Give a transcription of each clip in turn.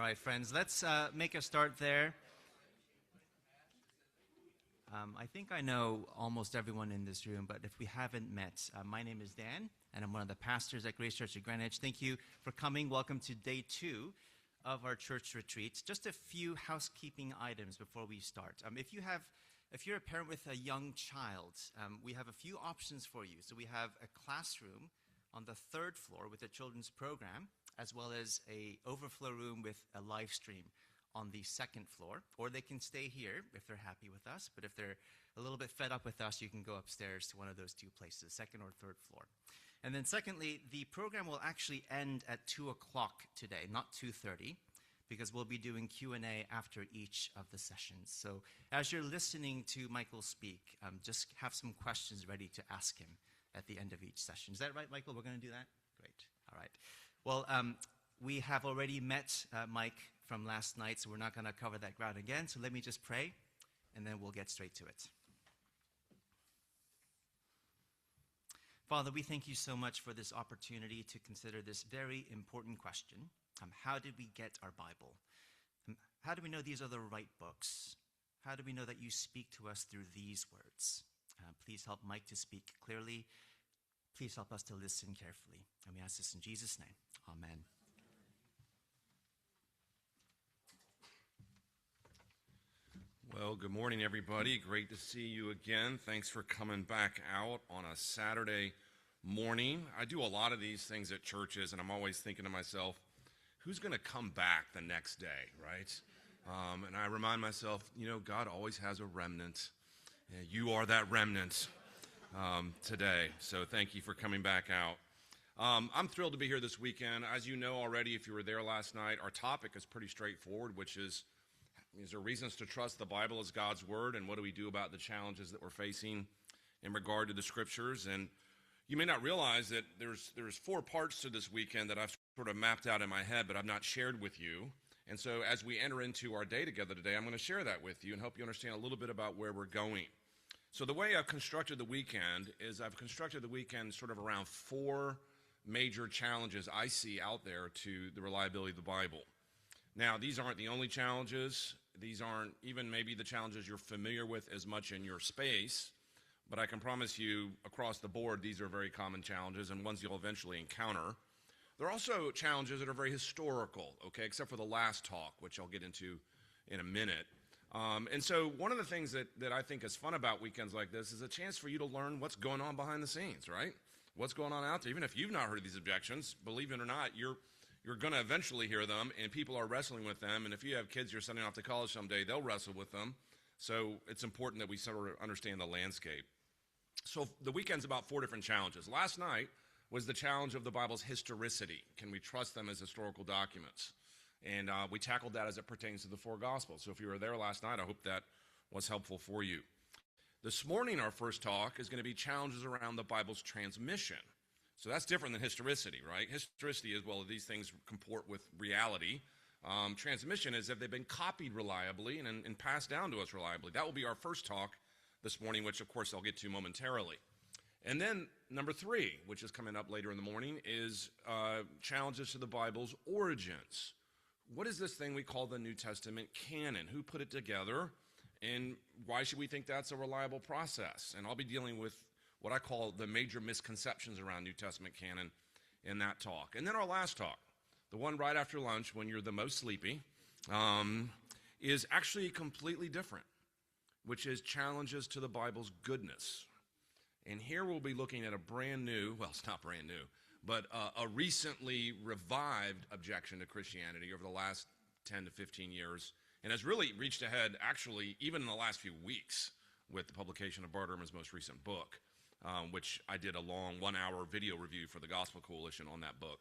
All right, friends, let's make a start there. I think I know almost everyone in this room, but if we haven't met, my name is Dan, and I'm one of the pastors at Grace Church of Greenwich. Thank you for coming. Welcome to day 2 of our church retreat. Just a few housekeeping items before we start. If you're a parent with a young child, we have a few options for you. So we have a classroom on the 3rd floor with a children's program, as well as a overflow room with a live stream on the 2nd floor, or they can stay here if they're happy with us. But if they're a little bit fed up with us, you can go upstairs to one of those 2 places, 2nd or 3rd floor. And then secondly, the program will actually end at 2 o'clock today, not 2:30, because we'll be doing Q&A after each of the sessions. So as you're listening to Michael speak, just have some questions ready to ask him at the end of each session. Is that right, Michael? We're going to do that? Great. All right. Well, we have already met Mike from last night, so we're not going to cover that ground again. So let me just pray, and then we'll get straight to it. Father, we thank you so much for this opportunity to consider this very important question. How did we get our Bible? How do we know these are the right books? How do we know that you speak to us through these words? Please help Mike to speak clearly. Please help us to listen carefully. And we ask this in Jesus' name. Amen. Well, good morning, everybody. Great to see you again. Thanks for coming back out on a Saturday morning. I do a lot of these things at churches, and I'm always thinking to myself, who's going to come back the next day, right? And I remind myself, God always has a remnant. You are that remnant today. So thank you for coming back out. I'm thrilled to be here this weekend. As you know already, if you were there last night, our topic is pretty straightforward, which is there reasons to trust the Bible as God's word, and what do we do about the challenges that we're facing in regard to the scriptures? And you may not realize that there's 4 parts to this weekend that I've sort of mapped out in my head, but I've not shared with you. And so as we enter into our day together today, I'm going to share that with you and help you understand a little bit about where we're going. So the way I've constructed the weekend is I've constructed the weekend sort of around 4 major challenges I see out there to the reliability of the Bible. Now, these aren't the only challenges. These aren't even maybe the challenges you're familiar with as much in your space, but I can promise you across the board, these are very common challenges and ones you'll eventually encounter. There are also challenges that are very historical, okay, except for the last talk, which I'll get into in a minute. And so one of the things that I think is fun about weekends like this is a chance for you to learn what's going on behind the scenes, right? What's going on out there. Even if you've not heard these objections, believe it or not, you're going to eventually hear them, and people are wrestling with them. And if you have kids you're sending off to college someday, they'll wrestle with them. So it's important that we sort of understand the landscape. So the weekend's about 4 different challenges. Last night was the challenge of the Bible's historicity. Can we trust them as historical documents? And we tackled that as it pertains to the 4 Gospels. So if you were there last night, I hope that was helpful for you. This morning, our first talk is going to be challenges around the Bible's transmission. So that's different than historicity, right? Historicity is, well, these things comport with reality. Transmission is if they've been copied reliably and passed down to us reliably. That will be our first talk this morning, which, of course, I'll get to momentarily. And then number 3, which is coming up later in the morning, is challenges to the Bible's origins. What is this thing we call the New Testament canon? Who put it together? And why should we think that's a reliable process? And I'll be dealing with what I call the major misconceptions around New Testament canon in that talk. And then our last talk, the one right after lunch when you're the most sleepy, is actually completely different, which is challenges to the Bible's goodness. And here we'll be looking at a brand new, well, it's not brand new, but a recently revived objection to Christianity over the last 10 to 15 years, and has really reached ahead, actually, even in the last few weeks with the publication of Bart Ehrman's most recent book, which I did a long 1-hour video review for the Gospel Coalition on that book.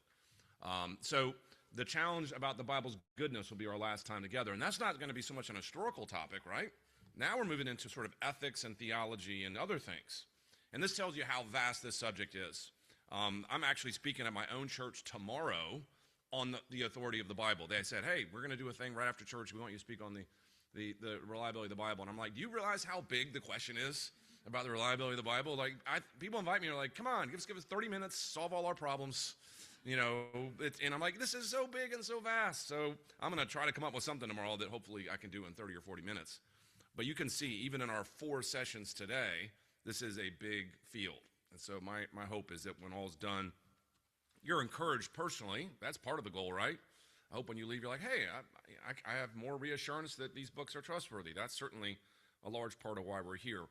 So the challenge about the Bible's goodness will be our last time together, and that's not going to be so much an historical topic, right? Now we're moving into sort of ethics and theology and other things. And this tells you how vast this subject is. I'm actually speaking at my own church tomorrow on the authority of the Bible. They said, hey, we're going to do a thing right after church. We want you to speak on the reliability of the Bible. And I'm like, do you realize how big the question is about the reliability of the Bible? Like, people invite me and are like, come on, give us 30 minutes, solve all our problems. And I'm like, this is so big and so vast. So I'm going to try to come up with something tomorrow that hopefully I can do in 30 or 40 minutes. But you can see, even in our 4 sessions today, this is a big field. And so my hope is that when all's done, you're encouraged personally. That's part of the goal, right? I hope when you leave, you're like, hey, I have more reassurance that these books are trustworthy. That's certainly a large part of why we're here.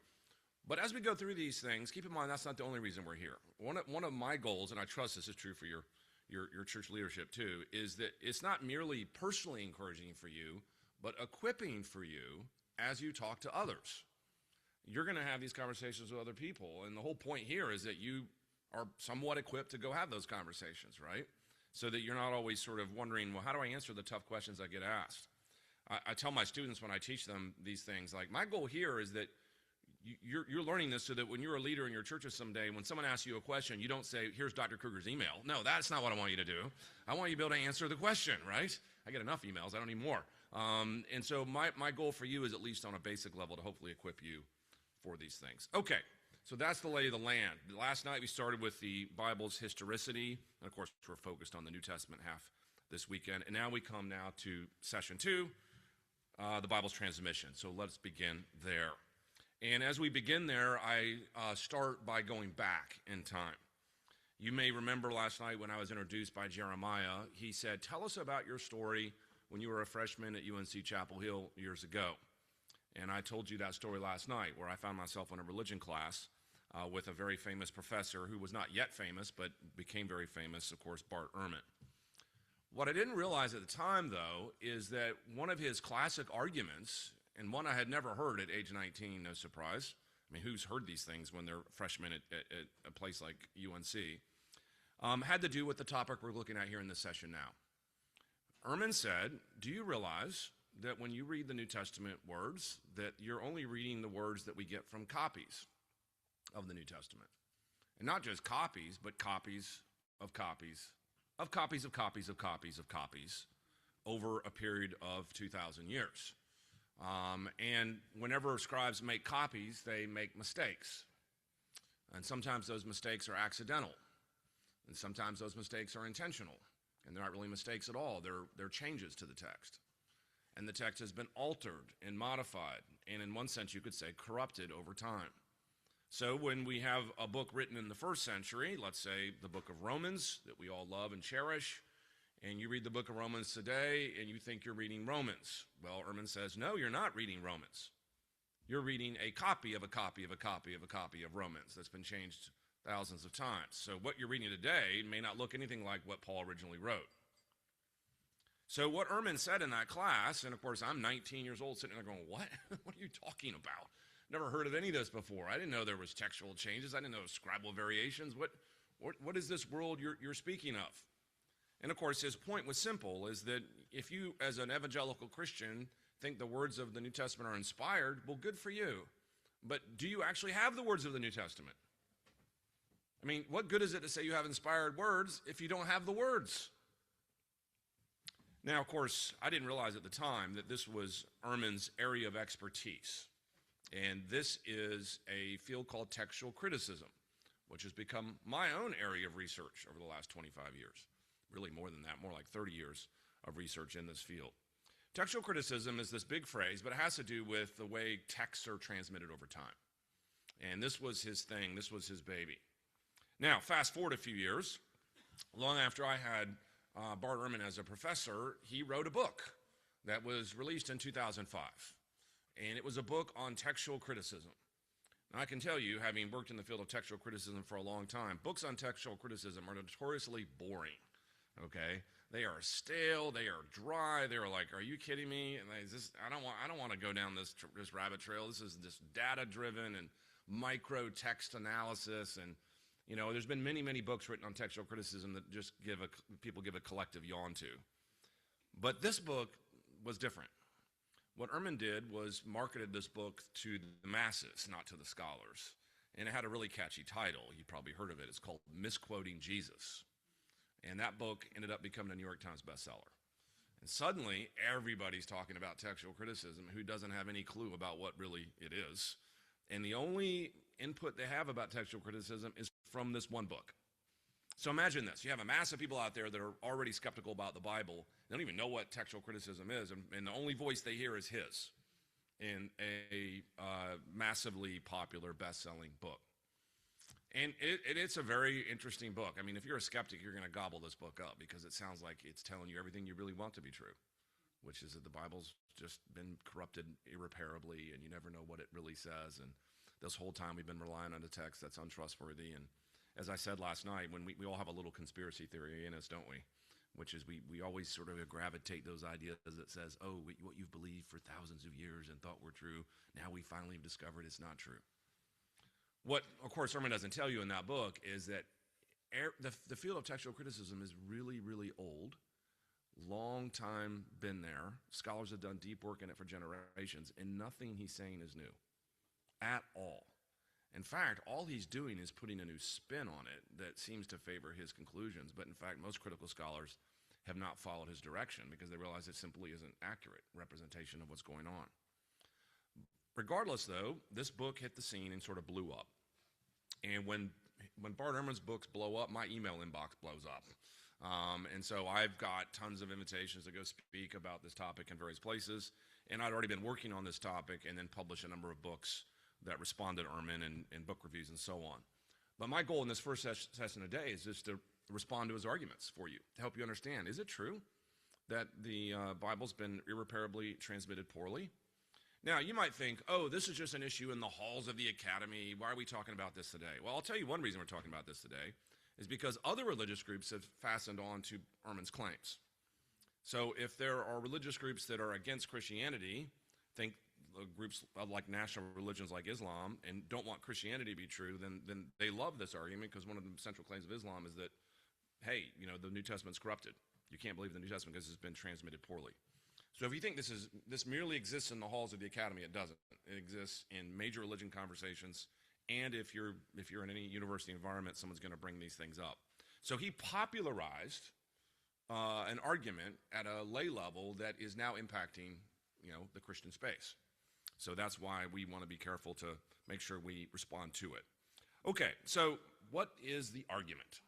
But as we go through these things, keep in mind that's not the only reason we're here. One of my goals, and I trust this is true for your church leadership too, is that it's not merely personally encouraging for you, but equipping for you as you talk to others. You're going to have these conversations with other people, and the whole point here is that you are somewhat equipped to go have those conversations, right? So that you're not always sort of wondering, well, how do I answer the tough questions I get asked? I tell my students when I teach them these things, like, my goal here is that you're learning this so that when you're a leader in your churches someday, when someone asks you a question, you don't say, here's Dr. Kruger's email. No, that's not what I want you to do. I want you to be able to answer the question, right? I get enough emails. I don't need more. And so my goal for you is, at least on a basic level, to hopefully equip you for these things. Okay, so that's the lay of the land. Last night we started with the Bible's historicity, and of course we're focused on the New Testament half this weekend. And now we come to session 2, the Bible's transmission. So let's begin there. And as we begin there, I start by going back in time. You may remember last night when I was introduced by Jeremiah, he said, tell us about your story when you were a freshman at UNC Chapel Hill years ago. And I told you that story last night, where I found myself in a religion class with a very famous professor who was not yet famous, but became very famous, of course, Bart Ehrman. What I didn't realize at the time, though, is that one of his classic arguments, and one I had never heard at age 19, no surprise. I mean, who's heard these things when they're freshmen at a place like UNC, had to do with the topic we're looking at here in this session now. Ehrman said, do you realize that when you read the New Testament words, that you're only reading the words that we get from copies of the New Testament? And not just copies, but copies of copies of copies of copies of copies of copies over a period of 2,000 years. And whenever scribes make copies, they make mistakes. And sometimes those mistakes are accidental. And sometimes those mistakes are intentional. And they're not really mistakes at all. They're changes to the text. And the text has been altered and modified, and in one sense you could say corrupted over time. So when we have a book written in the 1st century, let's say the book of Romans that we all love and cherish, and you read the book of Romans today and you think you're reading Romans. Well, Ehrman says, no, you're not reading Romans. You're reading a copy of a copy of a copy of a copy of Romans that's been changed thousands of times. So what you're reading today may not look anything like what Paul originally wrote. So what Ehrman said in that class, and of course I'm 19 years old sitting there going, what? What are you talking about? Never heard of any of this before. I didn't know there was textual changes. I didn't know scribal variations. What is this world you're speaking of? And of course his point was simple, is that if you as an evangelical Christian think the words of the New Testament are inspired, well, good for you. But do you actually have the words of the New Testament? I mean, what good is it to say you have inspired words if you don't have the words? Now, of course, I didn't realize at the time that this was Ehrman's area of expertise. And this is a field called textual criticism, which has become my own area of research over the last 25 years. Really more than that, more like 30 years of research in this field. Textual criticism is this big phrase, but it has to do with the way texts are transmitted over time. And this was his thing, this was his baby. Now, fast forward a few years, long after I had Bart Ehrman as a professor, he wrote a book that was released in 2005. And it was a book on textual criticism. Now, I can tell you, having worked in the field of textual criticism for a long time, books on textual criticism are notoriously boring, okay? They are stale, they are dry, they're like, are you kidding me? And I don't want to go down this rabbit trail. This is just data-driven and micro text analysis, and there's been many books written on textual criticism that just people give a collective yawn to. But this book was different. What Ehrman did was marketed this book to the masses, not to the scholars. And it had a really catchy title. You probably heard of it. It's called Misquoting Jesus. And that book ended up becoming a New York Times bestseller. And suddenly, everybody's talking about textual criticism who doesn't have any clue about what really it is. And the only input they have about textual criticism is from this one book. So imagine this. You have a mass of people out there that are already skeptical about the Bible. They don't even know what textual criticism is, and the only voice they hear is his in a massively popular, best-selling book. And it's a very interesting book. I mean, if you're a skeptic, you're going to gobble this book up because it sounds like it's telling you everything you really want to be true, which is that the Bible's just been corrupted irreparably, and you never know what it really says. And this whole time we've been relying on a text that's untrustworthy. And as I said last night, when we all have a little conspiracy theory in us, don't we? Which is we always sort of gravitate those ideas that says, oh, what you've believed for thousands of years and thought were true, now we finally have discovered it's not true. What, of course, Ehrman doesn't tell you in that book is that the field of textual criticism is really, really old, long time been there. Scholars have done deep work in it for generations, and nothing he's saying is new at all. In fact, all he's doing is putting a new spin on it that seems to favor his conclusions, but in fact, most critical scholars have not followed his direction because they realize it simply isn't accurate representation of what's going on. Regardless, though, this book hit the scene and sort of blew up. And when Bart Ehrman's books blow up, my email inbox blows up. And so I've got tons of invitations to go speak about this topic in various places. And I'd already been working on this topic and then published a number of books that responded to Ehrman and book reviews and so on. But my goal in this first session today is just to respond to his arguments for you, to help you understand. Is it true that the Bible's been irreparably transmitted poorly? Now, you might think, oh, this is just an issue in the halls of the academy. Why are we talking about this today? Well, I'll tell you one reason we're talking about this today is because other religious groups have fastened on to Ehrman's claims. So if there are religious groups that are against Christianity, think groups like national religions like Islam, and don't want Christianity to be true, then they love this argument because one of the central claims of Islam is that, hey, the New Testament's corrupted. You can't believe the New Testament because it's been transmitted poorly. So if you think this merely exists in the halls of the academy, it doesn't. It exists in major religion conversations, and if you're in any university environment, someone's going to bring these things up. So he popularized an argument at a lay level that is now impacting, the Christian space. So that's why we want to be careful to make sure we respond to it. Okay, so what is the argument?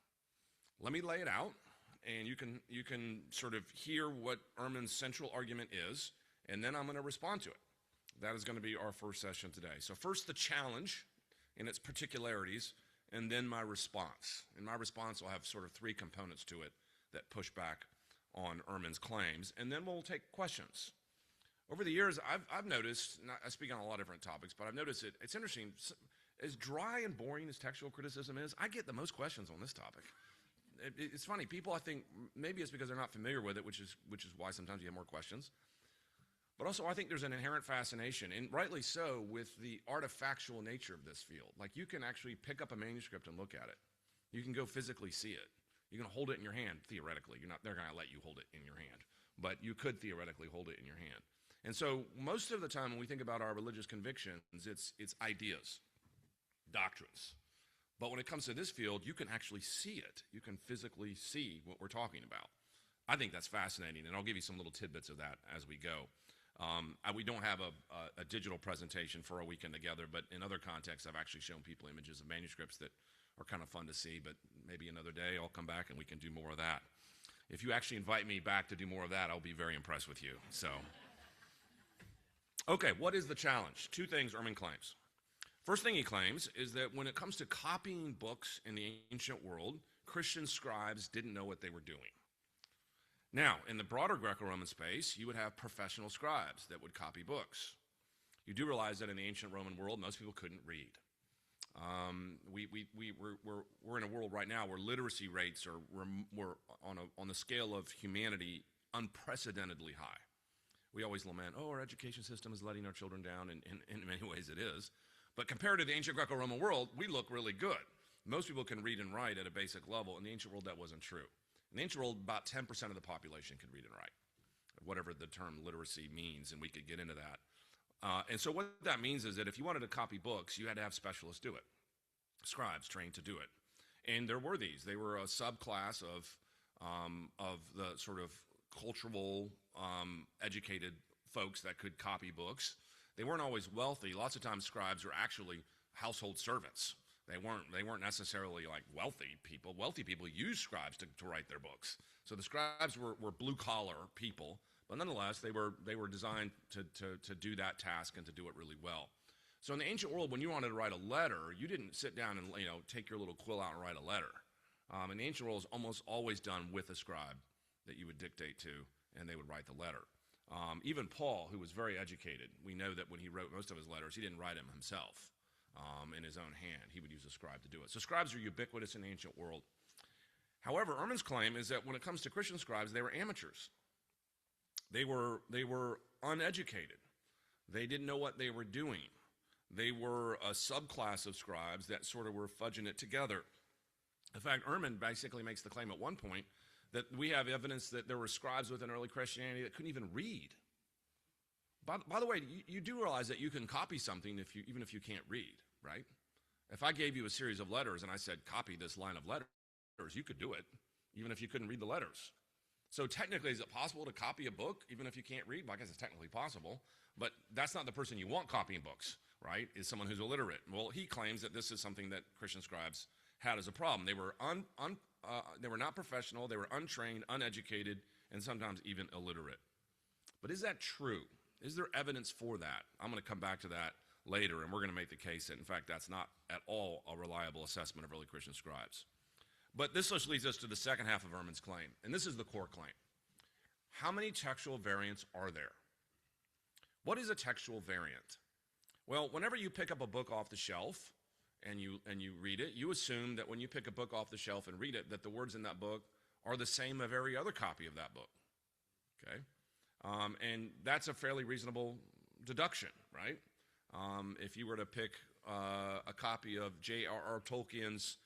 Let me lay it out. And you can sort of hear what Ehrman's central argument is, and then I'm going to respond to it. That is going to be our first session today. So first, the challenge and its particularities, and then my response. And my response will have sort of three components to it that push back on Ehrman's claims, and then we'll take questions. Over the years, I've noticed, and I speak on a lot of different topics, but I've noticed it's interesting. As dry and boring as textual criticism is, I get the most questions on this topic. It's funny, people, I think, maybe it's because they're not familiar with it, which is why sometimes you have more questions. But also, I think there's an inherent fascination, and rightly so, with the artifactual nature of this field. Like, you can actually pick up a manuscript and look at it. You can go physically see it. You can hold it in your hand, theoretically. They're going to let you hold it in your hand. But you could theoretically hold it in your hand. And so, most of the time when we think about our religious convictions, it's ideas, doctrines. But when it comes to this field, you can actually see it. You can physically see what we're talking about. I think that's fascinating, and I'll give you some little tidbits of that as we go. We don't have a digital presentation for a weekend together, but in other contexts, I've actually shown people images of manuscripts that are kind of fun to see, but maybe another day I'll come back and we can do more of that. If you actually invite me back to do more of that, I'll be very impressed with you. So, okay, what is the challenge? Two things Ehrman claims. First thing he claims is that when it comes to copying books in the ancient world, Christian scribes didn't know what they were doing. Now, in the broader Greco-Roman space, you would have professional scribes that would copy books. You do realize that in the ancient Roman world, most people couldn't read. We're in a world right now where literacy rates were on the scale of humanity unprecedentedly high. We always lament, our education system is letting our children down, and in many ways it is. But compared to the ancient Greco-Roman world, we look really good. Most people can read and write at a basic level. In the ancient world, that wasn't true. In the ancient world, about 10% of the population could read and write, whatever the term literacy means, and we could get into that. And so what that means is that if you wanted to copy books, you had to have specialists do it, scribes trained to do it. And there were these. They were a subclass of the sort of cultural, educated folks that could copy books. They weren't always wealthy. Lots of times scribes were actually household servants. They weren't necessarily like wealthy people. Wealthy people use scribes to write their books. So the scribes were blue-collar people, but nonetheless, they were designed to do that task and to do it really well. So in the ancient world, when you wanted to write a letter, you didn't sit down and take your little quill out and write a letter. In the ancient world, it's almost always done with a scribe that you would dictate to, and they would write the letter. Even Paul, who was very educated, we know that when he wrote most of his letters, he didn't write them himself in his own hand. He would use a scribe to do it. So scribes are ubiquitous in the ancient world. However, Ehrman's claim is that when it comes to Christian scribes, they were amateurs. They were uneducated. They didn't know what they were doing. They were a subclass of scribes that sort of were fudging it together. In fact, Ehrman basically makes the claim at one point that we have evidence that there were scribes within early Christianity that couldn't even read. By the way, you do realize that you can copy something even if you can't read, right? If I gave you a series of letters and I said, copy this line of letters, you could do it, even if you couldn't read the letters. So technically, is it possible to copy a book even if you can't read? Well, I guess it's technically possible, but that's not the person you want copying books, right? Is someone who's illiterate. Well, he claims that this is something that Christian scribes had as a problem. They were they were not professional, they were untrained, uneducated, and sometimes even illiterate. But is that true? Is there evidence for that? I'm going to come back to that later, and we're going to make the case that, in fact, that's not at all a reliable assessment of early Christian scribes. But this just leads us to the second half of Ehrman's claim, and this is the core claim. How many textual variants are there? What is a textual variant? Well, whenever you pick up a book off the shelf and you read it, you assume that when you pick a book off the shelf and read it, that the words in that book are the same of every other copy of that book, okay? And that's a fairly reasonable deduction, right? If you were to pick a copy of J.R.R. Tolkien's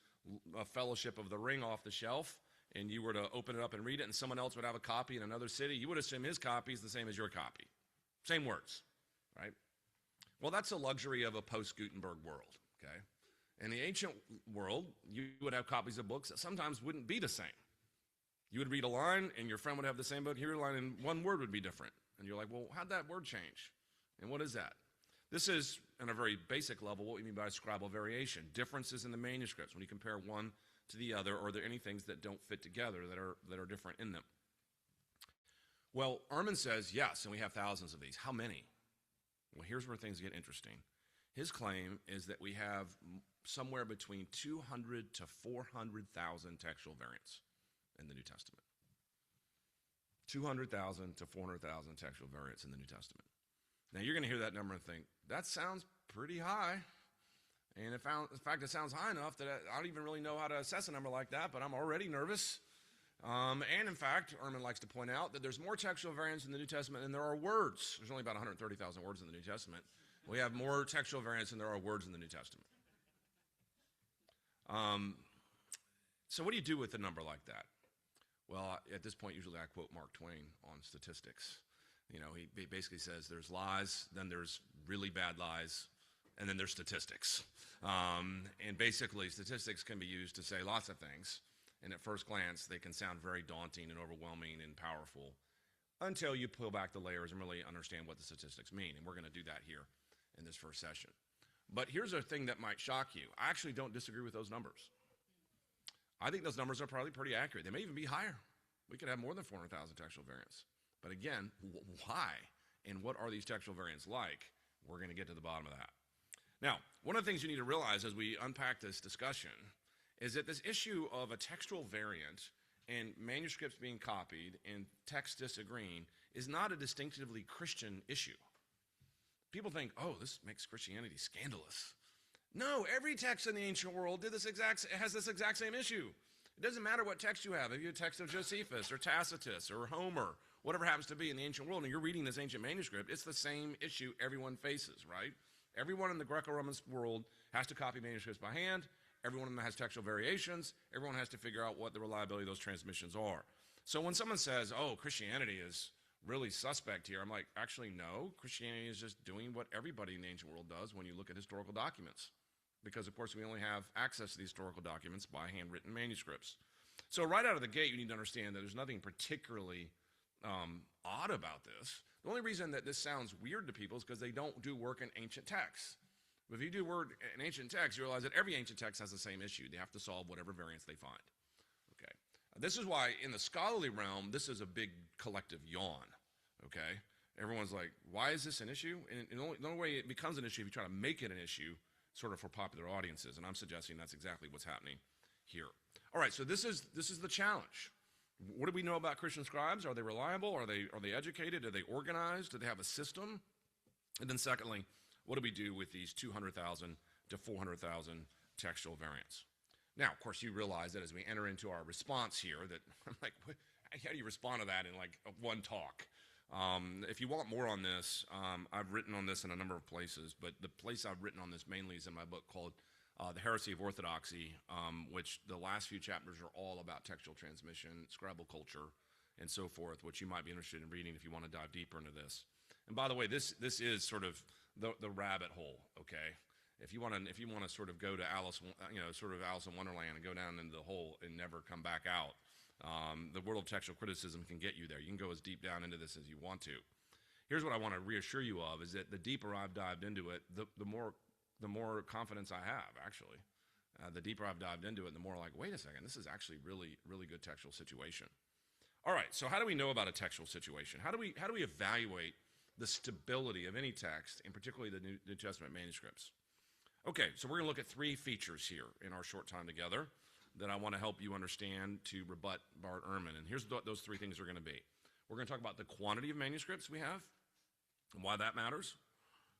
Fellowship of the Ring off the shelf, and you were to open it up and read it, and someone else would have a copy in another city, you would assume his copy is the same as your copy. Same words, right? Well, that's a luxury of a post-Gutenberg world, okay? In the ancient world, you would have copies of books that sometimes wouldn't be the same. You would read a line, and your friend would have the same book. Here, a line, and one word would be different. And you're like, well, how'd that word change? And what is that? This is, on a very basic level, what we mean by scribal variation. Differences in the manuscripts when you compare one to the other, or are there any things that don't fit together that are different in them? Well, Ehrman says, yes, and we have thousands of these. How many? Well, here's where things get interesting. His claim is that we have somewhere between 200 to 400,000 textual variants in the New Testament. 200,000 to 400,000 textual variants in the New Testament. Now, you're going to hear that number and think, that sounds pretty high. And in fact, it sounds high enough that I don't even really know how to assess a number like that, but I'm already nervous. And in fact, Ehrman likes to point out that there's more textual variants in the New Testament than there are words. There's only about 130,000 words in the New Testament. We have more textual variants than there are words in the New Testament. So what do you do with a number like that? Well, at this point, usually I quote Mark Twain on statistics. You know, he basically says there's lies, then there's really bad lies, and then there's statistics. And basically, statistics can be used to say lots of things. And at first glance, they can sound very daunting and overwhelming and powerful until you peel back the layers and really understand what the statistics mean. And we're going to do that here in this first session. But here's a thing that might shock you. I actually don't disagree with those numbers. I think those numbers are probably pretty accurate. They may even be higher. We could have more than 400,000 textual variants. But again, why? And what are these textual variants like? We're going to get to the bottom of that. Now, one of the things you need to realize as we unpack this discussion is that this issue of a textual variant and manuscripts being copied and texts disagreeing is not a distinctively Christian issue. People think, oh, this makes Christianity scandalous. No, every text in the ancient world has this exact same issue. It doesn't matter what text you have. If you have a text of Josephus or Tacitus or Homer, whatever happens to be in the ancient world, and you're reading this ancient manuscript, it's the same issue everyone faces, right? Everyone in the Greco-Roman world has to copy manuscripts by hand. Everyone has textual variations. Everyone has to figure out what the reliability of those transmissions are. So when someone says, oh, Christianity is really suspect here, I'm like, actually, no. Christianity is just doing what everybody in the ancient world does when you look at historical documents. Because, of course, we only have access to these historical documents by handwritten manuscripts. So right out of the gate, you need to understand that there's nothing particularly odd about this. The only reason that this sounds weird to people is because they don't do work in ancient texts. But if you do word an ancient text, you realize that every ancient text has the same issue. They have to solve whatever variance they find. Okay. This is why in the scholarly realm, this is a big collective yawn. Okay. Everyone's like, why is this an issue? And the only way it becomes an issue if you try to make it an issue sort of for popular audiences. And I'm suggesting that's exactly what's happening here. All right, so this is the challenge. What do we know about Christian scribes? Are they reliable? Are they educated? Are they organized? Do they have a system? And then secondly, what do we do with these 200,000 to 400,000 textual variants? Now, of course, you realize that as we enter into our response here, that I'm like, how do you respond to that in like one talk? If you want more on this, I've written on this in a number of places, but the place I've written on this mainly is in my book called The Heresy of Orthodoxy, which the last few chapters are all about textual transmission, scribal culture, and so forth, which you might be interested in reading if you want to dive deeper into this. And by the way, this is sort of the rabbit hole, okay? If you want to sort of go to Alice in Wonderland and go down into the hole and never come back out, the world of textual criticism can get you there. You can go as deep down into this as you want to. Here's what I want to reassure you of, is that the deeper I've dived into it, the more confidence I have, actually. The deeper I've dived into it, the more like, wait a second, this is actually really, really good textual situation. All right, so how do we know about a textual situation? How do we evaluate the stability of any text, and particularly the New Testament manuscripts? Okay, so we're going to look at three features here in our short time together that I want to help you understand to rebut Bart Ehrman. And here's what those three things are going to be. We're going to talk about the quantity of manuscripts we have and why that matters.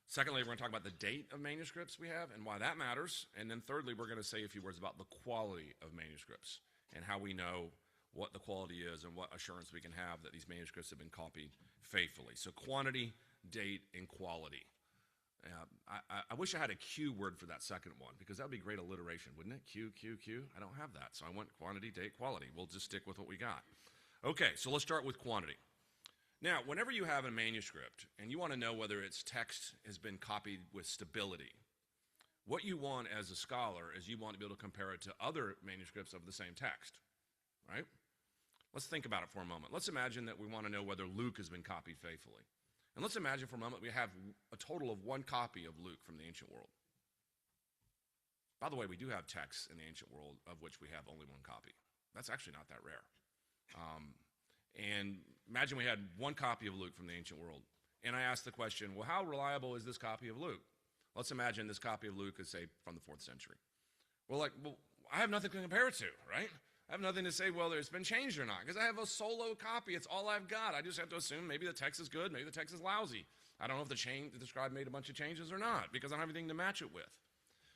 Secondly, we're going to talk about the date of manuscripts we have and why that matters. And then thirdly, we're going to say a few words about the quality of manuscripts and how we know what the quality is and what assurance we can have that these manuscripts have been copied faithfully. So quantity, date, and quality. I wish I had a Q word for that second one, because that would be great alliteration, wouldn't it? Q, Q, Q. I don't have that, so I went quantity, date, quality. We'll just stick with what we got. Okay, so let's start with quantity. Now, whenever you have a manuscript and you want to know whether its text has been copied with stability, what you want as a scholar is you want to be able to compare it to other manuscripts of the same text, right? Let's think about it for a moment. Let's imagine that we want to know whether Luke has been copied faithfully. And let's imagine for a moment we have a total of one copy of Luke from the ancient world. By the way, we do have texts in the ancient world of which we have only one copy. That's actually not that rare. And imagine we had one copy of Luke from the ancient world. And I asked the question, well, how reliable is this copy of Luke? Let's imagine this copy of Luke is, say, from the 4th century. Well, I have nothing to compare it to, right? I have nothing to say, well, it's been changed or not, because I have a solo copy. It's all I've got. I just have to assume maybe the text is good, maybe the text is lousy. I don't know if the scribe made a bunch of changes or not, because I don't have anything to match it with.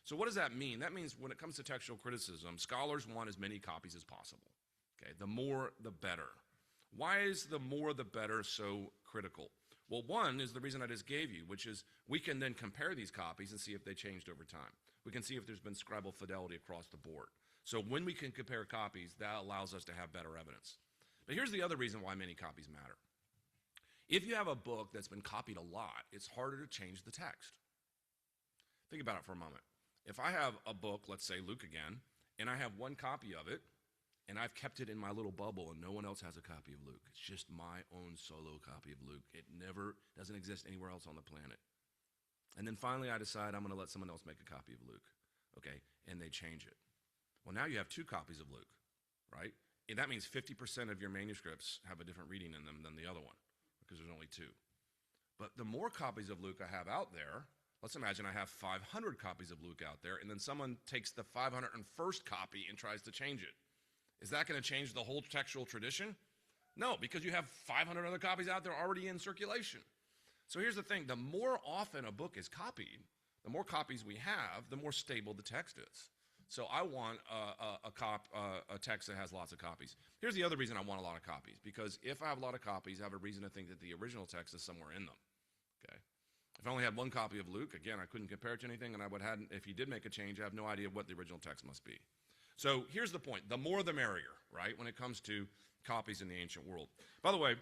So what does that mean? That means when it comes to textual criticism, scholars want as many copies as possible. Okay, the more, the better. Why is the more, the better so critical? Well, one is the reason I just gave you, which is we can then compare these copies and see if they changed over time. We can see if there's been scribal fidelity across the board. So when we can compare copies, that allows us to have better evidence. But here's the other reason why many copies matter. If you have a book that's been copied a lot, it's harder to change the text. Think about it for a moment. If I have a book, let's say Luke again, and I have one copy of it, and I've kept it in my little bubble, and no one else has a copy of Luke. It's just my own solo copy of Luke. It never doesn't exist anywhere else on the planet. And then finally I decide I'm going to let someone else make a copy of Luke, okay, and they change it. Well, now you have two copies of Luke, right? And that means 50% of your manuscripts have a different reading in them than the other one, because there's only two. But the more copies of Luke I have out there, let's imagine I have 500 copies of Luke out there, and then someone takes the 501st copy and tries to change it. Is that going to change the whole textual tradition? No, because you have 500 other copies out there already in circulation. So here's the thing. The more often a book is copied, the more copies we have, the more stable the text is. So I want a text that has lots of copies. Here's the other reason I want a lot of copies, because if I have a lot of copies, I have a reason to think that the original text is somewhere in them. Okay. If I only had one copy of Luke, again, I couldn't compare it to anything, and if he did make a change, I have no idea what the original text must be. So here's the point. The more the merrier, right, when it comes to copies in the ancient world. By the way,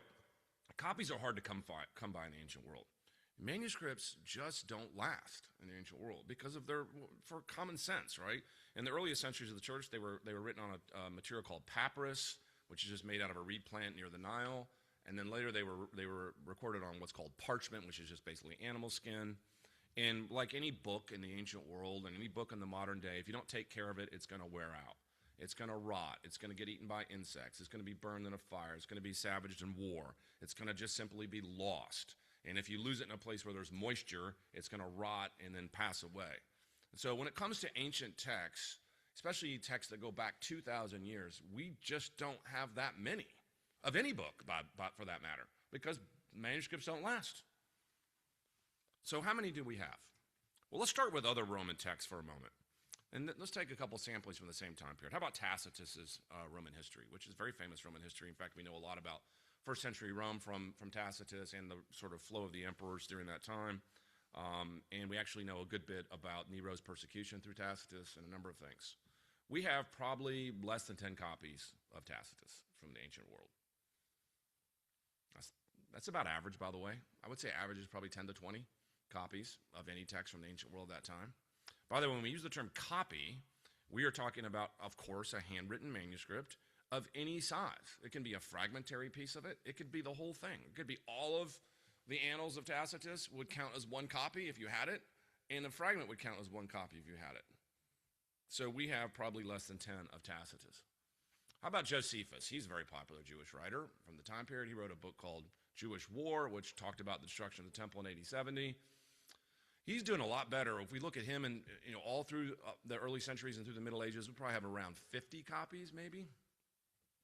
copies are hard to come by in the ancient world. Manuscripts just don't last in the ancient world because of for common sense, right? In the earliest centuries of the church, they were written on a material called papyrus, which is just made out of a reed plant near the Nile. And then later they were recorded on what's called parchment, which is just basically animal skin. And like any book in the ancient world and any book in the modern day, if you don't take care of it, it's going to wear out. It's going to rot. It's going to get eaten by insects. It's going to be burned in a fire. It's going to be savaged in war. It's going to just simply be lost. And if you lose it in a place where there's moisture, it's going to rot and then pass away. So when it comes to ancient texts, especially texts that go back 2,000 years, we just don't have that many of any book, for that matter, because manuscripts don't last. So how many do we have? Well, let's start with other Roman texts for a moment. And let's take a couple samples from the same time period. How about Tacitus's Roman history, which is very famous Roman history. In fact, we know a lot about first century Rome from Tacitus and the sort of flow of the emperors during that time. And we actually know a good bit about Nero's persecution through Tacitus and a number of things. We have probably less than 10 copies of Tacitus from the ancient world. That's about average, by the way. I would say average is probably 10 to 20 copies of any text from the ancient world at that time. By the way, when we use the term copy, we are talking about, of course, a handwritten manuscript of any size. It can be a fragmentary piece of it. It could be the whole thing. It could be all of the Annals of Tacitus would count as one copy if you had it, and a fragment would count as one copy if you had it. So we have probably less than 10 of Tacitus. How about Josephus? He's a very popular Jewish writer from the time period. He wrote a book called Jewish War, which talked about the destruction of the temple in AD 70. He's doing a lot better. If we look at him and all through the early centuries and through the Middle Ages, we probably have around 50 copies maybe.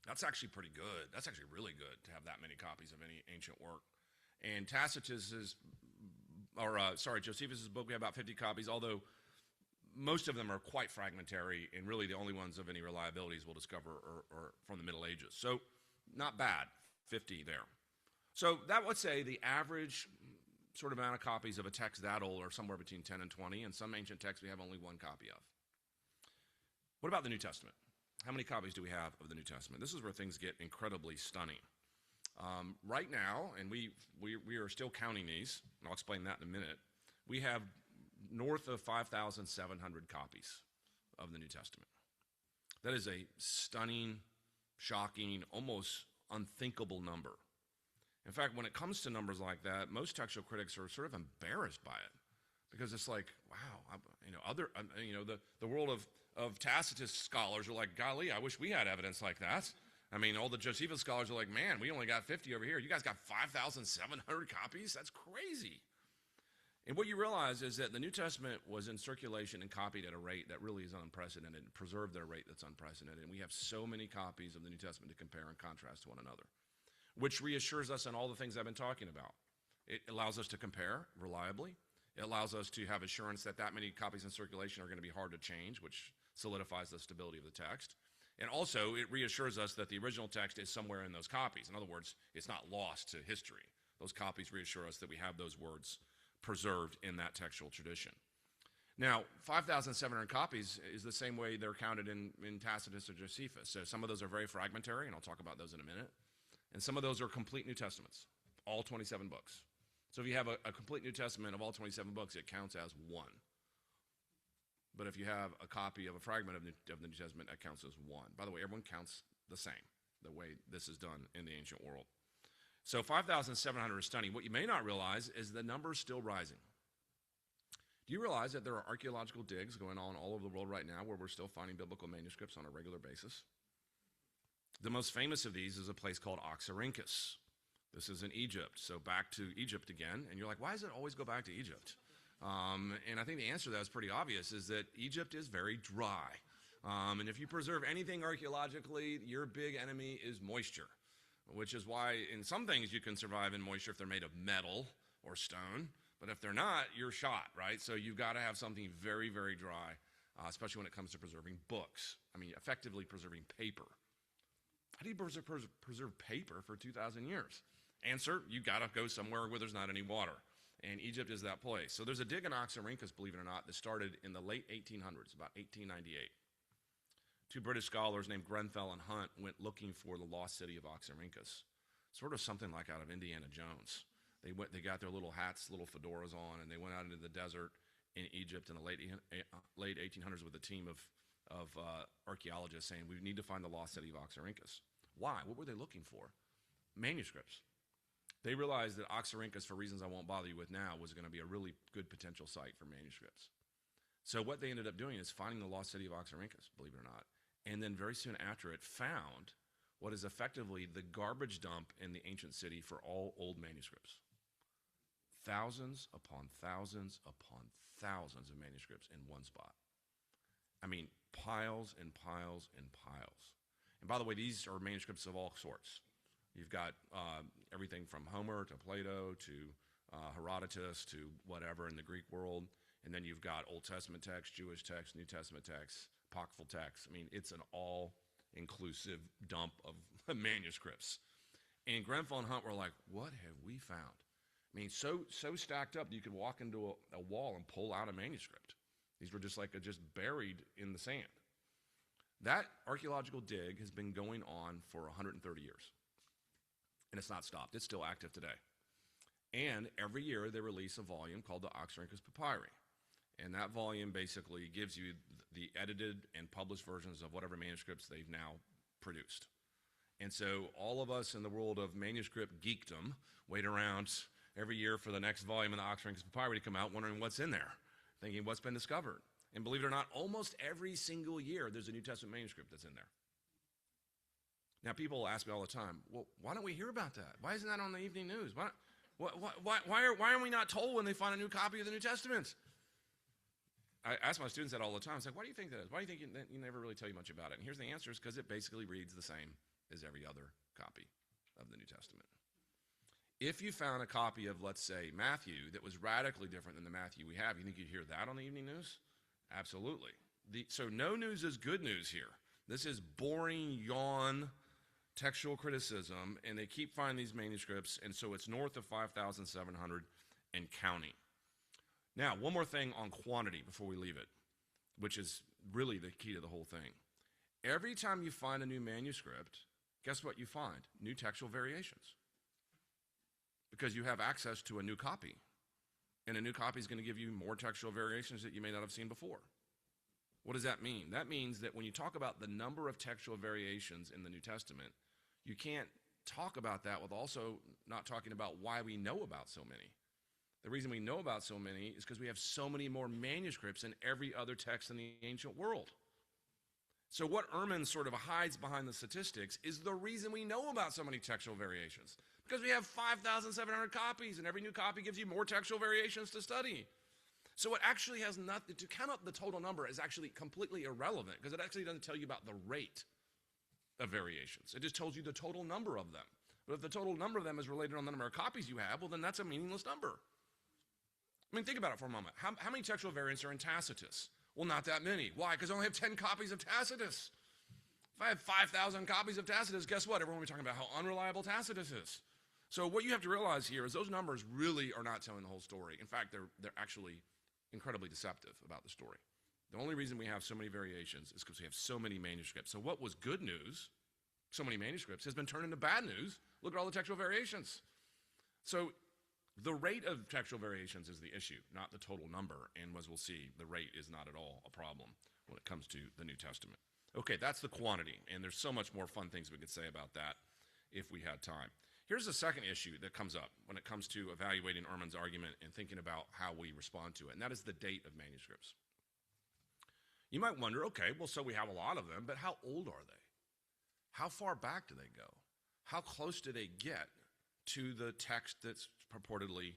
That's actually pretty good. That's actually really good to have that many copies of any ancient work. And Josephus's book, we have about 50 copies, although most of them are quite fragmentary, and really the only ones of any reliabilities we'll discover are from the Middle Ages. So not bad, 50 there. So that would say the average sort of amount of copies of a text that old are somewhere between 10 and 20, and some ancient texts we have only one copy of. What about the New Testament? How many copies do we have of the New Testament? This is where things get incredibly stunning. Right now, and we are still counting these, and I'll explain that in a minute, we have north of 5,700 copies of the New Testament. That is a stunning, shocking, almost unthinkable number. In fact, when it comes to numbers like that, most textual critics are sort of embarrassed by it because it's like, wow, the world of Tacitus scholars are like, golly, I wish we had evidence like that. I mean, all the Josephus scholars are like, man, we only got 50 over here. You guys got 5,700 copies? That's crazy. And what you realize is that the New Testament was in circulation and copied at a rate that really is unprecedented, preserved at a rate that's unprecedented. And we have so many copies of the New Testament to compare and contrast to one another, which reassures us in all the things I've been talking about. It allows us to compare reliably. It allows us to have assurance that many copies in circulation are going to be hard to change, which solidifies the stability of the text. And also, it reassures us that the original text is somewhere in those copies. In other words, it's not lost to history. Those copies reassure us that we have those words preserved in that textual tradition. Now, 5,700 copies is the same way they're counted in Tacitus or Josephus. So some of those are very fragmentary, and I'll talk about those in a minute. And some of those are complete New Testaments, all 27 books. So if you have a complete New Testament of all 27 books, it counts as one. But if you have a copy of a fragment of the New Testament, that counts as one. By the way, everyone counts the same, the way this is done in the ancient world. So 5,700 is stunning. What you may not realize is the number is still rising. Do you realize that there are archaeological digs going on all over the world right now where we're still finding biblical manuscripts on a regular basis? The most famous of these is a place called Oxyrhynchus. This is in Egypt, so back to Egypt again. And you're like, why does it always go back to Egypt? And I think the answer to that is pretty obvious, is that Egypt is very dry. And if you preserve anything archaeologically, your big enemy is moisture, which is why in some things you can survive in moisture if they're made of metal or stone. But if they're not, you're shot, right? So you've got to have something very, very dry, especially when it comes to preserving books. I mean, effectively preserving paper. How do you preserve paper for 2,000 years? Answer, you got to go somewhere where there's not any water. And Egypt is that place. So there's a dig in Oxyrhynchus, believe it or not, that started in the late 1800s, about 1898. Two British scholars named Grenfell and Hunt went looking for the lost city of Oxyrhynchus, sort of something like out of Indiana Jones. They got their little hats, little fedoras on, and they went out into the desert in Egypt in the late 1800s with a team of archaeologists saying, we need to find the lost city of Oxyrhynchus. Why? What were they looking for? Manuscripts. They realized that Oxyrhynchus, for reasons I won't bother you with now, was going to be a really good potential site for manuscripts. So what they ended up doing is finding the lost city of Oxyrhynchus, believe it or not, and then very soon after it found what is effectively the garbage dump in the ancient city for all old manuscripts. Thousands upon thousands upon thousands of manuscripts in one spot. I mean, piles and piles and piles. And by the way, these are manuscripts of all sorts. You've got everything from Homer to Plato to Herodotus to whatever in the Greek world. And then you've got Old Testament texts, Jewish texts, New Testament texts, apocryphal texts. I mean, it's an all-inclusive dump of manuscripts. And Grenfell and Hunt were like, what have we found? I mean, so stacked up that you could walk into a wall and pull out a manuscript. These were just just buried in the sand. That archaeological dig has been going on for 130 years. And it's not stopped. It's still active today. And every year they release a volume called the Oxyrhynchus Papyri. And that volume basically gives you the edited and published versions of whatever manuscripts they've now produced. And so all of us in the world of manuscript geekdom wait around every year for the next volume of the Oxyrhynchus Papyri to come out, wondering what's in there, thinking what's been discovered. And believe it or not, almost every single year there's a New Testament manuscript that's in there. Now people ask me all the time, well, why don't we hear about that? Why isn't that on the evening news? Why are we not told when they find a new copy of the New Testament? I ask my students that all the time. It's like, why do you think that is? Why do you think you never really tell you much about it? And here's the answer: is because it basically reads the same as every other copy of the New Testament. If you found a copy of, let's say, Matthew that was radically different than the Matthew we have, you think you'd hear that on the evening news? Absolutely. So no news is good news here. This is boring yawn textual criticism, and they keep finding these manuscripts, and so it's north of 5,700 and counting. Now, one more thing on quantity before we leave it, which is really the key to the whole thing. Every time you find a new manuscript, guess what you find? New textual variations. Because you have access to a new copy. And a new copy is going to give you more textual variations that you may not have seen before. What does that mean? That means that when you talk about the number of textual variations in the New Testament, you can't talk about that with also not talking about why we know about so many. The reason we know about so many is because we have so many more manuscripts than every other text in the ancient world. So what Ehrman sort of hides behind the statistics is the reason we know about so many textual variations. Because we have 5,700 copies, and every new copy gives you more textual variations to study. So it actually has nothing, to count up the total number is actually completely irrelevant, because it actually doesn't tell you about the rate of variations. It just tells you the total number of them. But if the total number of them is related on the number of copies you have, well, then that's a meaningless number. I mean, think about it for a moment. How many textual variants are in Tacitus? Well, not that many. Why? Because I only have 10 copies of Tacitus. If I had 5,000 copies of Tacitus, guess what? Everyone will be talking about how unreliable Tacitus is. So what you have to realize here is those numbers really are not telling the whole story. In fact, they're actually incredibly deceptive about the story. The only reason we have so many variations is because we have so many manuscripts. So what was good news, so many manuscripts, has been turned into bad news. Look at all the textual variations. So the rate of textual variations is the issue, not the total number. And as we'll see, the rate is not at all a problem when it comes to the New Testament. Okay, that's the quantity. And there's so much more fun things we could say about that if we had time. Here's the second issue that comes up when it comes to evaluating Ehrman's argument and thinking about how we respond to it, and that is the date of manuscripts. You might wonder, okay, well, so we have a lot of them, but how old are they? How far back do they go? How close do they get to the text that's purportedly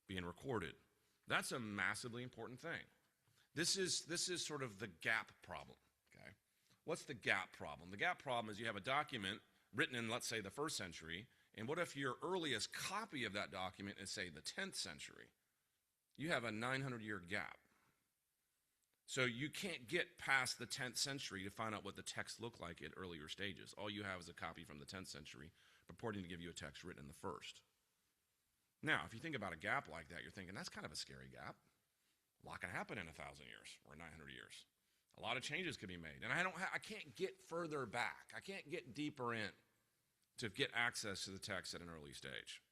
being recorded? That's a massively important thing. This is sort of the gap problem, okay? What's the gap problem? The gap problem is you have a document written in, let's say, the 1st century, and what if your earliest copy of that document is, say, the 10th century? You have a 900-year gap. So you can't get past the 10th century to find out what the text looked like at earlier stages. All you have is a copy from the 10th century purporting to give you a text written in the 1st. Now, if you think about a gap like that, you're thinking, that's kind of a scary gap. A lot can happen in 1,000 years or 900 years. A lot of changes could be made. And I can't get further back. I can't get deeper in to get access to the text at an early stage.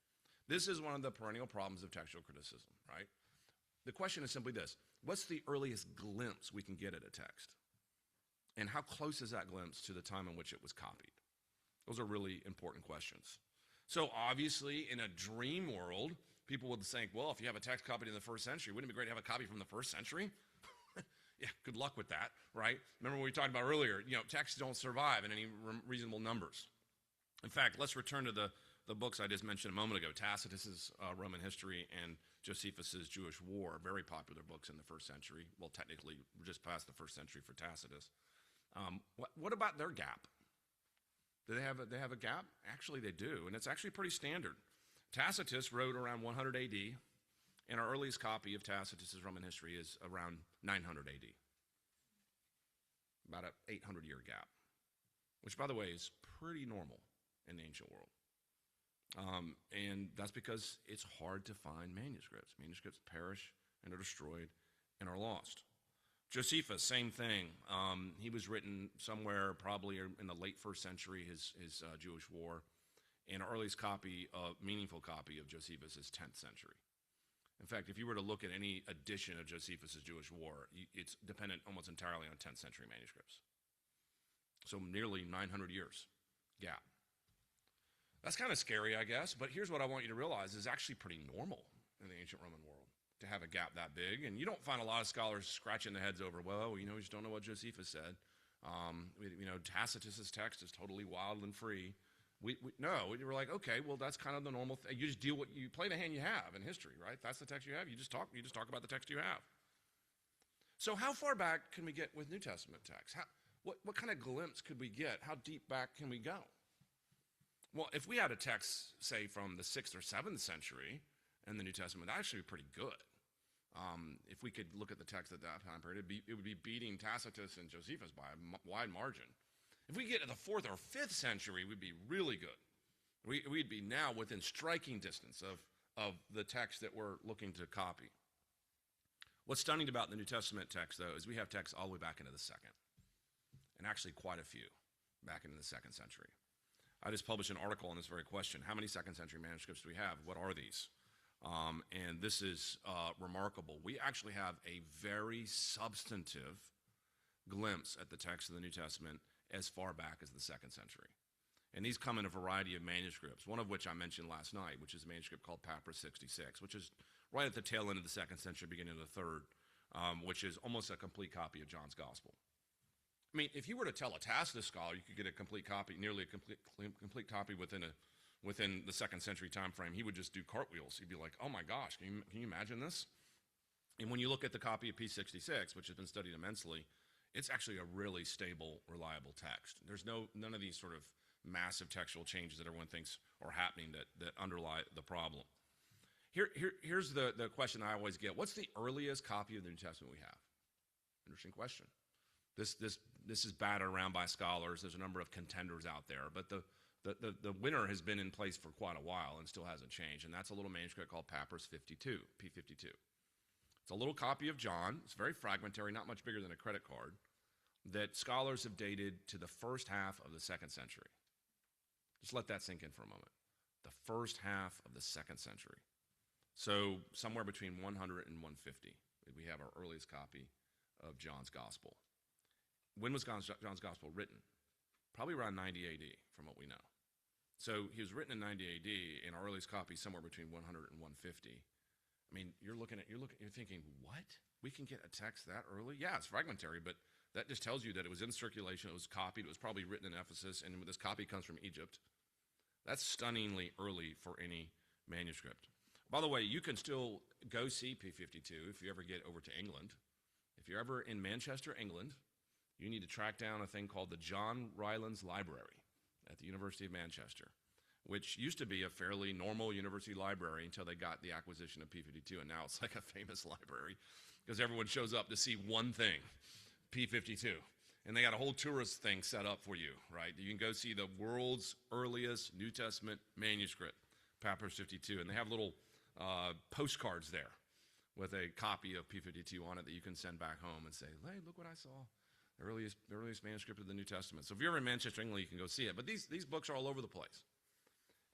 This is one of the perennial problems of textual criticism, right? The question is simply this: what's the earliest glimpse we can get at a text? And how close is that glimpse to the time in which it was copied? Those are really important questions. So obviously, in a dream world, people would think, well, if you have a text copied in the first century, wouldn't it be great to have a copy from the first century? Yeah, good luck with that, right? Remember what we talked about earlier, texts don't survive in any reasonable numbers. In fact, let's return to the books I just mentioned a moment ago, Tacitus's Roman History and Josephus's Jewish War, very popular books in the first century. Well, technically, we're just past the first century for Tacitus. What about their gap? Do they have a gap? Actually, they do, and it's actually pretty standard. Tacitus wrote around 100 AD, and our earliest copy of Tacitus's Roman History is around 900 AD. About an 800-year gap, which, by the way, is pretty normal in the ancient world. And that's because it's hard to find manuscripts. Manuscripts perish and are destroyed and are lost. Josephus, same thing. He was written somewhere probably in the late first century, his Jewish War. And our earliest meaningful copy of Josephus is 10th century. In fact, if you were to look at any edition of Josephus's Jewish War, it's dependent almost entirely on 10th century manuscripts. So nearly 900 years gap. That's kind of scary, I guess, but here's what I want you to realize is actually pretty normal in the ancient Roman world to have a gap that big. And you don't find a lot of scholars scratching their heads over, well, we just don't know what Josephus said. Tacitus's text is totally wild and free. No, we were like, okay, well, that's kind of the normal thing. You just you play the hand you have in history, right? That's the text you have. You just talk about the text you have. So how far back can we get with New Testament texts? What kind of glimpse could we get? How deep back can we go? Well, if we had a text, say, from the 6th or 7th century in the New Testament, that'd actually be pretty good. If we could look at the text at that time period, it would be beating Tacitus and Josephus by a wide margin. If we get to the 4th or 5th century, we'd be really good. We'd be now within striking distance of the text that we're looking to copy. What's stunning about the New Testament text, though, is we have texts all the way back into the 2nd, and actually quite a few back into the 2nd century. I just published an article on this very question. How many 2nd century manuscripts do we have? What are these? And this is remarkable. We actually have a very substantive glimpse at the text of the New Testament as far back as the 2nd century. And these come in a variety of manuscripts, one of which I mentioned last night, which is a manuscript called Papyrus 66, which is right at the tail end of the 2nd century, beginning of the 3rd, which is almost a complete copy of John's Gospel. I mean, if you were to tell a Tacitus scholar you could get a complete copy, nearly a complete copy within the 2nd century time frame, he would just do cartwheels. He'd be like, oh my gosh, can you imagine this? And when you look at the copy of P66, which has been studied immensely, it's actually a really stable, reliable text. There's none of these sort of massive textual changes that everyone thinks are happening that underlie the problem. Here's the question I always get. What's the earliest copy of the New Testament we have? Interesting question. This is batted around by scholars. There's a number of contenders out there, but the winner has been in place for quite a while and still hasn't changed, and that's a little manuscript called Papyrus 52, P52. It's a little copy of John. It's very fragmentary, not much bigger than a credit card, that scholars have dated to the first half of the 2nd century. Just let that sink in for a moment. The first half of the 2nd century. So somewhere between 100 and 150, we have our earliest copy of John's Gospel. When was John's Gospel written? Probably around 90 AD, from what we know. So he was written in 90 AD, and our earliest copy somewhere between 100 and 150. I mean, you're thinking, what? We can get a text that early? Yeah, it's fragmentary, but that just tells you that it was in circulation, it was copied, it was probably written in Ephesus, and this copy comes from Egypt. That's stunningly early for any manuscript. By the way, you can still go see P52 if you ever get over to England. If you're ever in Manchester, England, you need to track down a thing called the John Rylands Library at the University of Manchester, which used to be a fairly normal university library until they got the acquisition of P52, and now it's like a famous library because everyone shows up to see one thing, P52. And they got a whole tourist thing set up for you, right? You can go see the world's earliest New Testament manuscript, Papyrus 52, and they have little postcards there with a copy of P52 on it that you can send back home and say, hey, look what I saw. The earliest manuscript of the New Testament. So if you're ever in Manchester, England, you can go see it. But these books are all over the place.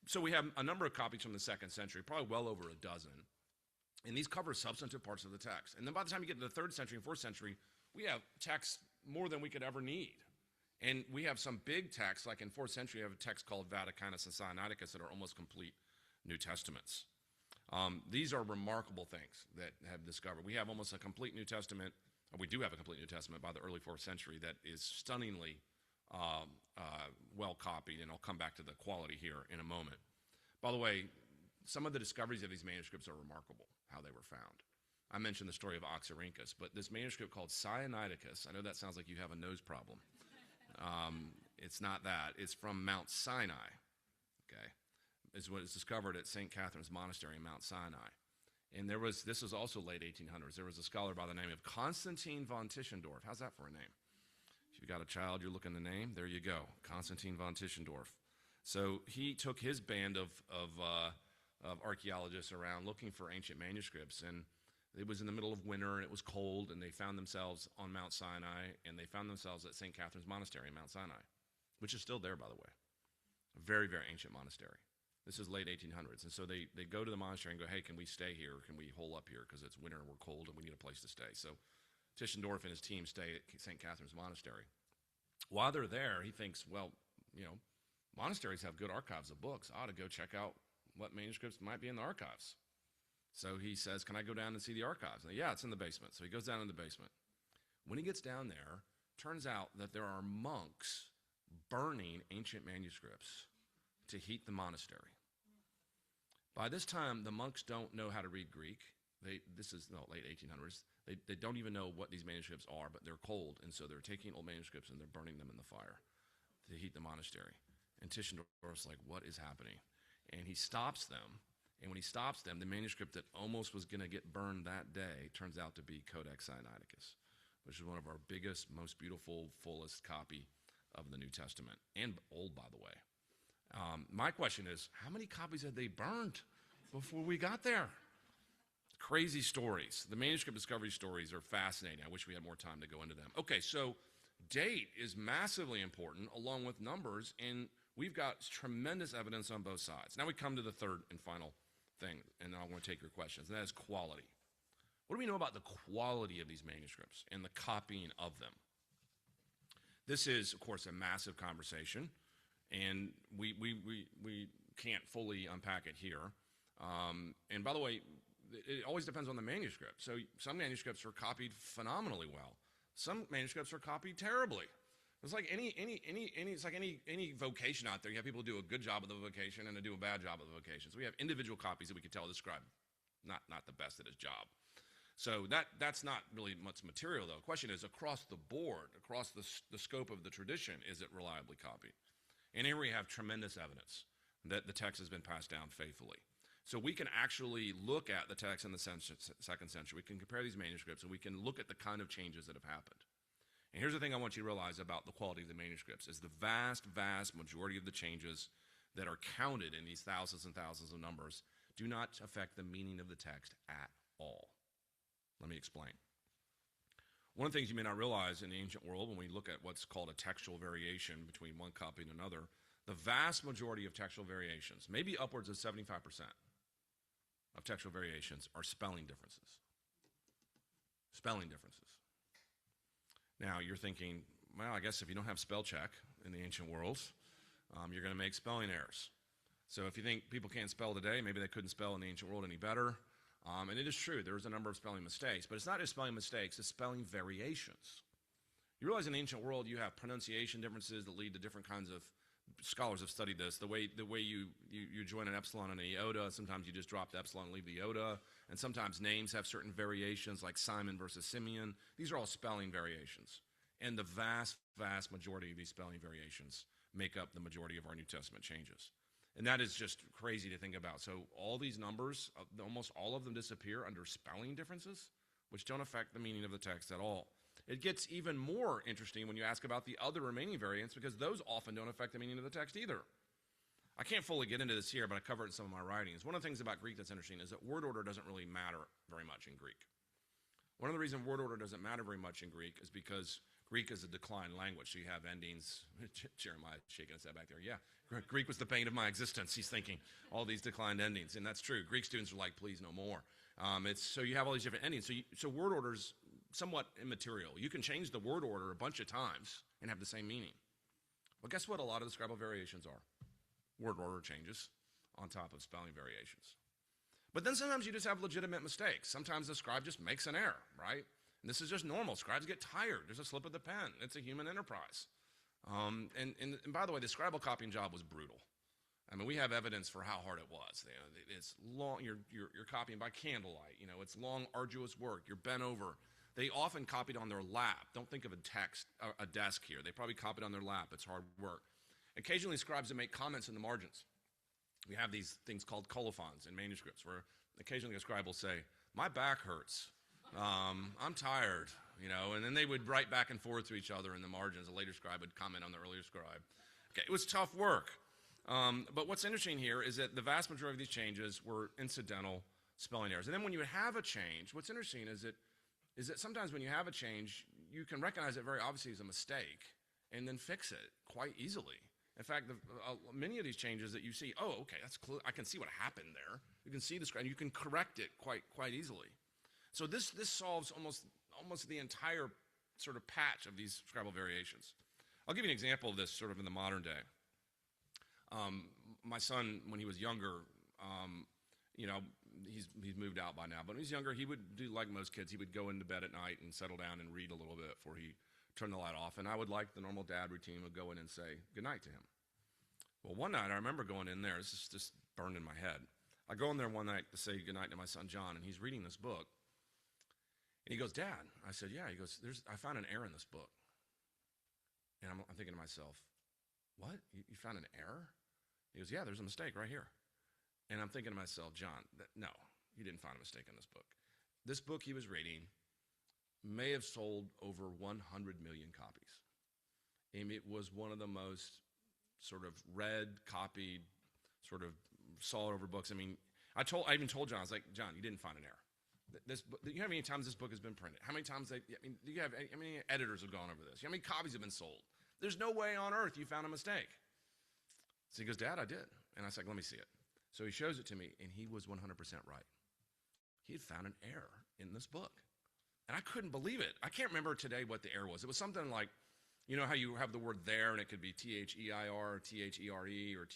So we have a number of copies from the 2nd century, probably well over a dozen. And these cover substantive parts of the text. And then by the time you get to the 3rd century and 4th century, we have texts more than we could ever need. And we have some big texts, like in 4th century, you have a text called Vaticanus and Sinaiticus that are almost complete New Testaments. These are remarkable things that have discovered. We have almost a complete New Testament, or we do have a complete New Testament by the early 4th century that is stunningly well copied, and I'll come back to the quality here in a moment. By the way, some of the discoveries of these manuscripts are remarkable, how they were found. I mentioned the story of Oxyrhynchus, but this manuscript called Sinaiticus, I know that sounds like you have a nose problem. It's not that. It's from Mount Sinai, okay? Is what is discovered at St. Catherine's Monastery in Mount Sinai. And this was also late 1800s. There was a scholar by the name of Constantine von Tischendorf. How's that for a name? If you've got a child you're looking to name, there you go, Constantine von Tischendorf. So he took his band of archaeologists around looking for ancient manuscripts, and it was in the middle of winter, and it was cold, and they found themselves on Mount Sinai, and they found themselves at St. Catherine's Monastery in Mount Sinai, which is still there, by the way. A very, very ancient monastery. This is late 1800s, and so they go to the monastery and go, hey, can we stay here? Can we hole up here? Because it's winter and we're cold, and we need a place to stay. So Tischendorf and his team stay at St. Catherine's Monastery. While they're there, he thinks, well, monasteries have good archives of books. I ought to go check out what manuscripts might be in the archives. So he says, can I go down and see the archives? And yeah, it's in the basement. So he goes down in the basement. When he gets down there, turns out that there are monks burning ancient manuscripts to heat the monastery. By this time, the monks don't know how to read Greek. This is late 1800s. They don't even know what these manuscripts are, but they're cold, and so they're taking old manuscripts and they're burning them in the fire to heat the monastery. And Tischendorf's like, what is happening? And he stops them. And when he stops them, the manuscript that almost was going to get burned that day turns out to be Codex Sinaiticus, which is one of our biggest, most beautiful, fullest copy of the New Testament, and old, by the way. My question is, how many copies had they burned before we got there? Crazy stories. The manuscript discovery stories are fascinating. I wish we had more time to go into them. Okay, so date is massively important along with numbers, and we've got tremendous evidence on both sides. Now we come to the third and final thing, and then I want to take your questions, and that is quality. What do we know about the quality of these manuscripts and the copying of them? This is, of course, a massive conversation, and we can't fully unpack it here. And by the way, it always depends on the manuscript. So some manuscripts are copied phenomenally well. Some manuscripts are copied terribly. It's like any vocation out there. You have people who do a good job of the vocation and do a bad job of the vocation. So we have individual copies that we can tell this scribe not the best at his job. So that's not really much material, though. The question is, across the board, across the scope of the tradition, is it reliably copied? And here we have tremendous evidence that the text has been passed down faithfully. So we can actually look at the text in the 2nd century. We can compare these manuscripts, and we can look at the kind of changes that have happened. And here's the thing I want you to realize about the quality of the manuscripts is the vast, vast majority of the changes that are counted in these thousands and thousands of numbers do not affect the meaning of the text at all. Let me explain. One of the things you may not realize in the ancient world when we look at what's called a textual variation between one copy and another, the vast majority of textual variations, maybe upwards of 75% of textual variations, are spelling differences. Spelling differences. Now, you're thinking, well, I guess if you don't have spell check in the ancient world, you're going to make spelling errors. So if you think people can't spell today, maybe they couldn't spell in the ancient world any better. And it is true, there's a number of spelling mistakes, but it's not just spelling mistakes, it's spelling variations. You realize in the ancient world you have pronunciation differences that lead to different kinds of, scholars have studied this, the way you join an epsilon and an iota, sometimes you just drop the epsilon and leave the iota, and sometimes names have certain variations like Simon versus Simeon. These are all spelling variations. And the vast, vast majority of these spelling variations make up the majority of our New Testament changes. And that is just crazy to think about. So all these numbers, almost all of them disappear under spelling differences, which don't affect the meaning of the text at all. It gets even more interesting when you ask about the other remaining variants, because those often don't affect the meaning of the text either. I can't fully get into this here, but I cover it in some of my writings. One of the things about Greek that's interesting is that word order doesn't really matter very much in Greek. One of the reasons word order doesn't matter very much in Greek is because Greek is a declined language, so you have endings. Jeremiah shaking his head back there. Yeah, Greek was the pain of my existence, he's thinking. All these declined endings, and that's true. Greek students are like, please no more. So you have all these different endings. So word order's somewhat immaterial. You can change the word order a bunch of times and have the same meaning. Well, guess what a lot of the scribal variations are? Word order changes on top of spelling variations. But then sometimes you just have legitimate mistakes. Sometimes the scribe just makes an error, right? And this is just normal. Scribes get tired. There's a slip of the pen. It's a human enterprise. And by the way, the scribal copying job was brutal. I mean, we have evidence for how hard it was. You know, it's long. You're copying by candlelight. You know, it's long, arduous work. You're bent over. They often copied on their lap. Don't think of a desk here. They probably copied on their lap. It's hard work. Occasionally, scribes would make comments in the margins. We have these things called colophons in manuscripts, where occasionally a scribe will say, "My back hurts. I'm tired," you know, and then they would write back and forth to each other in the margins. A later scribe would comment on the earlier scribe. Okay, it was tough work. But what's interesting here is that the vast majority of these changes were incidental spelling errors. And then when you have a change, what's interesting is that sometimes when you have a change, you can recognize it very obviously as a mistake and then fix it quite easily. In fact, many of these changes that you see, oh, okay, that's clear. I can see what happened there. You can see the scribe, and you can correct it quite easily. So this solves almost the entire sort of patch of these scribal variations. I'll give you an example of this sort of in the modern day. My son, when he was younger, you know, he's moved out by now, but when he was younger, he would do like most kids. He would go into bed at night and settle down and read a little bit before he turned the light off. And I would, like the normal dad routine, would go in and say goodnight to him. Well, one night I remember going in there. This is just burned in my head. I go in there one night to say goodnight to my son John, and he's reading this book. And he goes, "Dad." I said, "Yeah." He goes, "I found an error in this book." And I'm thinking to myself, "What? You found an error?" He goes, "Yeah, there's a mistake right here." And I'm thinking to myself, "John, no, you didn't find a mistake in this book." This book he was reading may have sold over 100 million copies. And it was one of the most sort of read, copied, sort of sought over books. I mean, I even told John, I was like, "John, you didn't find an error. You know how many times this book has been printed? How many times how many editors have gone over this? How many copies have been sold? There's no way on earth you found a mistake." So he goes, "Dad, I did." And I was like, "Let me see it." So he shows it to me, and he was 100% right. He had found an error in this book. And I couldn't believe it. I can't remember today what the error was. It was something like, you know how you have the word there, and it could be Their, or There, or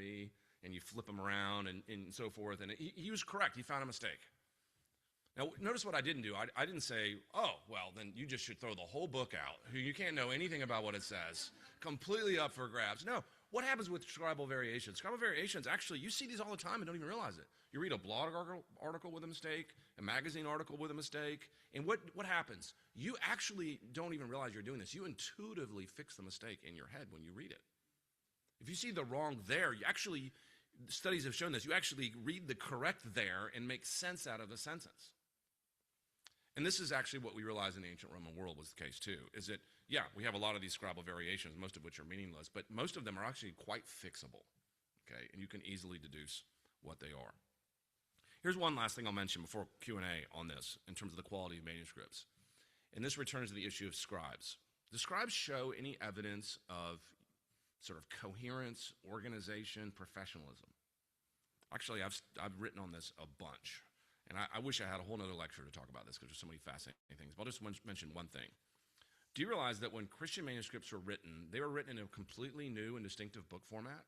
They', and you flip them around and so forth. And he was correct. He found a mistake. Now, notice what I didn't do. I didn't say, "Oh, well, then you just should throw the whole book out. You can't know anything about what it says. Completely up for grabs." No. What happens with scribal variations? Scribal variations, actually, you see these all the time and don't even realize it. You read a blog article with a mistake, a magazine article with a mistake, and what happens? You actually don't even realize you're doing this. You intuitively fix the mistake in your head when you read it. If you see the wrong there, studies have shown this, you actually read the correct there and make sense out of the sentence. And this is actually what we realized in the ancient Roman world was the case too, is that, yeah, we have a lot of these scribal variations, most of which are meaningless, but most of them are actually quite fixable, okay? And you can easily deduce what they are. Here's one last thing I'll mention before Q&A on this in terms of the quality of manuscripts. And this returns to the issue of scribes. Do scribes show any evidence of sort of coherence, organization, professionalism? Actually, I've written on this a bunch. And I wish I had a whole other lecture to talk about this because there's so many fascinating things. But I'll just mention one thing. Do you realize that when Christian manuscripts were written, they were written in a completely new and distinctive book format?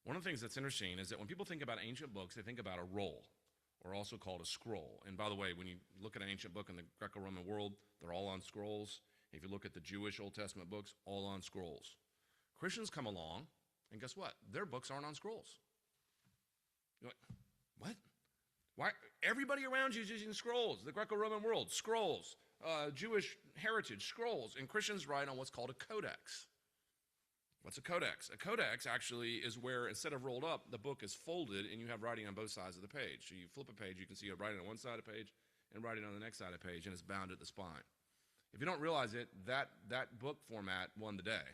One of the things that's interesting is that when people think about ancient books, they think about a roll, or also called a scroll. And by the way, when you look at an ancient book in the Greco-Roman world, they're all on scrolls. If you look at the Jewish Old Testament books, all on scrolls. Christians come along, and guess what? Their books aren't on scrolls. You're like, what? Why? Everybody around you is using scrolls. The Greco-Roman world, scrolls. Jewish heritage, scrolls. And Christians write on what's called a codex. What's a codex? A codex actually is where, instead of rolled up, the book is folded and you have writing on both sides of the page. So you flip a page, you can see you have writing on one side of the page and writing on the next side of the page, and it's bound at the spine. If you don't realize it, that book format won the day.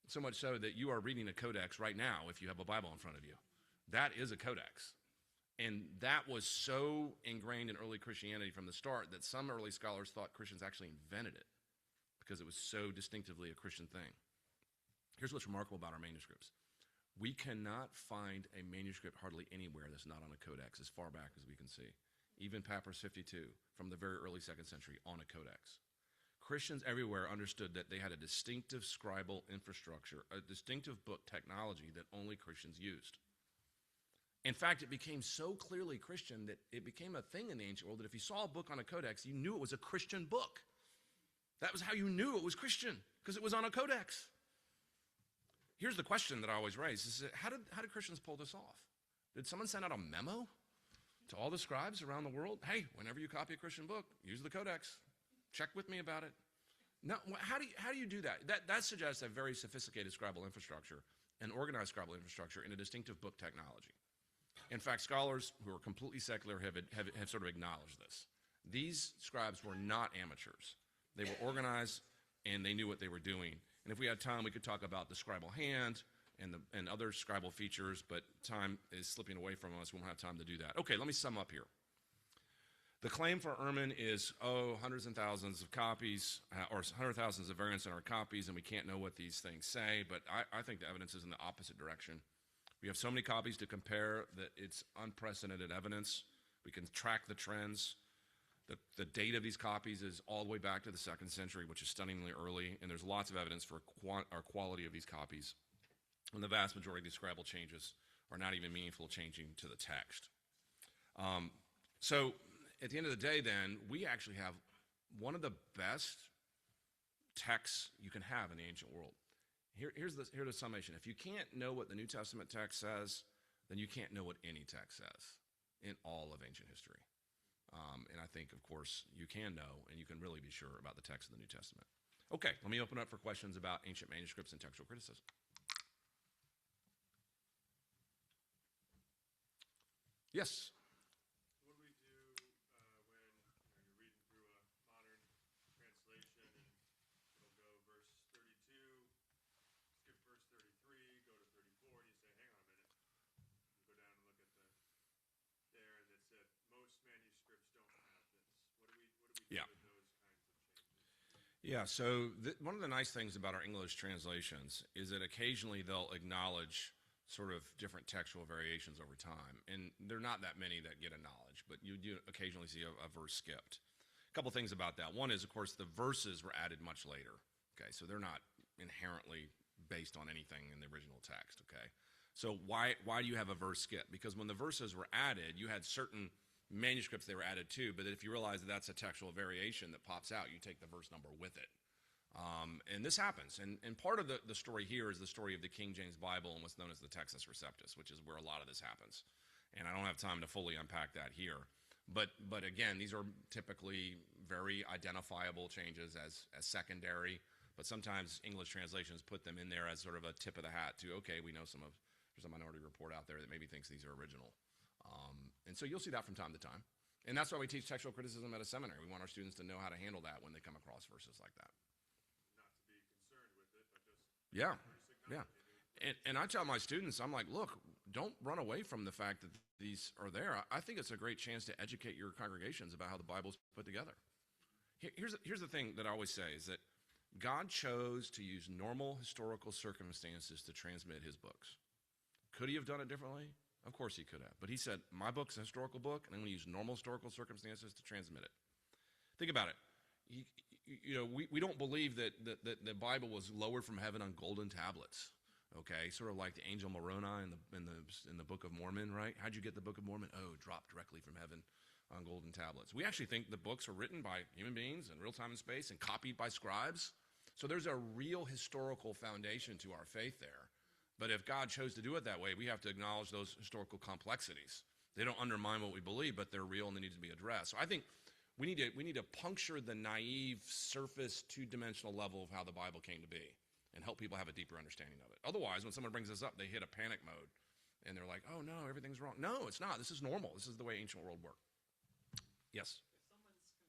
So much so that you are reading a codex right now if you have a Bible in front of you. That is a codex. And that was so ingrained in early Christianity from the start that some early scholars thought Christians actually invented it because it was so distinctively a Christian thing. Here's what's remarkable about our manuscripts. We cannot find a manuscript hardly anywhere that's not on a codex as far back as we can see. Even Papyrus 52 from the very early 2nd century on a codex. Christians everywhere understood that they had a distinctive scribal infrastructure, a distinctive book technology that only Christians used. In fact, it became so clearly Christian that it became a thing in the ancient world that if you saw a book on a codex, you knew it was a Christian book. That was how you knew it was Christian, because it was on a codex. Here's the question that I always raise. Is how did Christians pull this off? Did someone send out a memo to all the scribes around the world? Hey, whenever you copy a Christian book, use the codex. Check with me about it. No, how do you do that? That suggests a very sophisticated scribal infrastructure, an organized scribal infrastructure, and a distinctive book technology. In fact, scholars who are completely secular have sort of acknowledged this. These scribes were not amateurs. They were organized, and they knew what they were doing. And if we had time, we could talk about the scribal hand and other scribal features, but time is slipping away from us. We won't have time to do that. Okay, let me sum up here. The claim for Ehrman is, hundreds and thousands of copies, or hundreds of thousands of variants in our copies, and we can't know what these things say, but I think the evidence is in the opposite direction. We have so many copies to compare that it's unprecedented evidence. We can track the trends. The date of these copies is all the way back to the 2nd century, which is stunningly early, and there's lots of evidence for our quality of these copies. And the vast majority of these scribal changes are not even meaningful changing to the text. So at the end of the day, then, we actually have one of the best texts you can have in the ancient world. Here's the summation. If you can't know what the New Testament text says, then you can't know what any text says in all of ancient history. And I think, of course, you can know, and you can really be sure about the text of the New Testament. Okay, let me open up for questions about ancient manuscripts and textual criticism. Yes? What do we do when you're reading through a modern translation and it'll go verse 32, skip verse 33, go to 34, and you say, hang on a minute. You go down and look at there, and it said most manuscripts don't have this. What do we do Yeah. with those kinds of changes? Yeah, so one of the nice things about our English translations is that occasionally they'll acknowledge sort of different textual variations over time. And there are not that many that get acknowledged, but you do occasionally see a verse skipped. A couple things about that. One is, of course, the verses were added much later. Okay, so they're not inherently based on anything in the original text. Okay, so why do you have a verse skip? Because when the verses were added, you had certain manuscripts they were added to, but if you realize that that's a textual variation that pops out, you take the verse number with it. And this happens. And part of the story here is the story of the King James Bible and what's known as the Textus Receptus, which is where a lot of this happens. And I don't have time to fully unpack that here. But again, these are typically very identifiable changes as secondary, but sometimes English translations put them in there as sort of a tip of the hat to, okay, we know there's a Minority Report out there that maybe thinks these are original. And so you'll see that from time to time. And that's why we teach textual criticism at a seminary. We want our students to know how to handle that when they come across verses like that. Yeah, yeah. And I tell my students, I'm like, look, don't run away from the fact that these are there. I think it's a great chance to educate your congregations about how the Bible's put together. Here's the thing that I always say is that God chose to use normal historical circumstances to transmit his books. Could he have done it differently? Of course he could have. But he said, my book's a historical book, and I'm going to use normal historical circumstances to transmit it. Think about it. We don't believe that the Bible was lowered from heaven on golden tablets, okay? Sort of like the angel Moroni in the Book of Mormon, right? How'd you get the Book of Mormon? Oh, dropped directly from heaven on golden tablets. We actually think the books were written by human beings in real time and space and copied by scribes. So there's a real historical foundation to our faith there. But if God chose to do it that way, we have to acknowledge those historical complexities. They don't undermine what we believe, but they're real and they need to be addressed. So I think we need to puncture the naive, surface, two-dimensional level of how the Bible came to be and help people have a deeper understanding of it. Otherwise, when someone brings this up, they hit a panic mode, and they're like, oh, no, everything's wrong. No, it's not. This is normal. This is the way ancient world worked. Yes?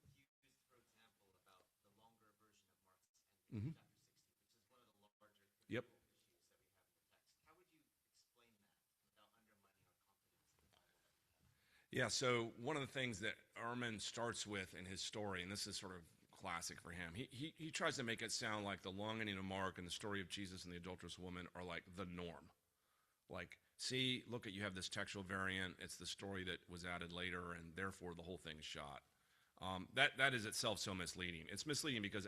If someone's confused, for example, about the longer version of Mark's Mm-hmm. ending, chapter 60, which is one of the larger Yep. issues that we have in the text, how would you explain that without undermining our confidence in the Bible that we have? Yeah, so one of the things that Ehrman starts with in his story, and this is sort of classic for him, he tries to make it sound like the long ending of Mark and the story of Jesus and the adulterous woman are like the norm. Like, see, look, you have this textual variant. It's the story that was added later, and therefore the whole thing is shot. That is itself so misleading. It's misleading because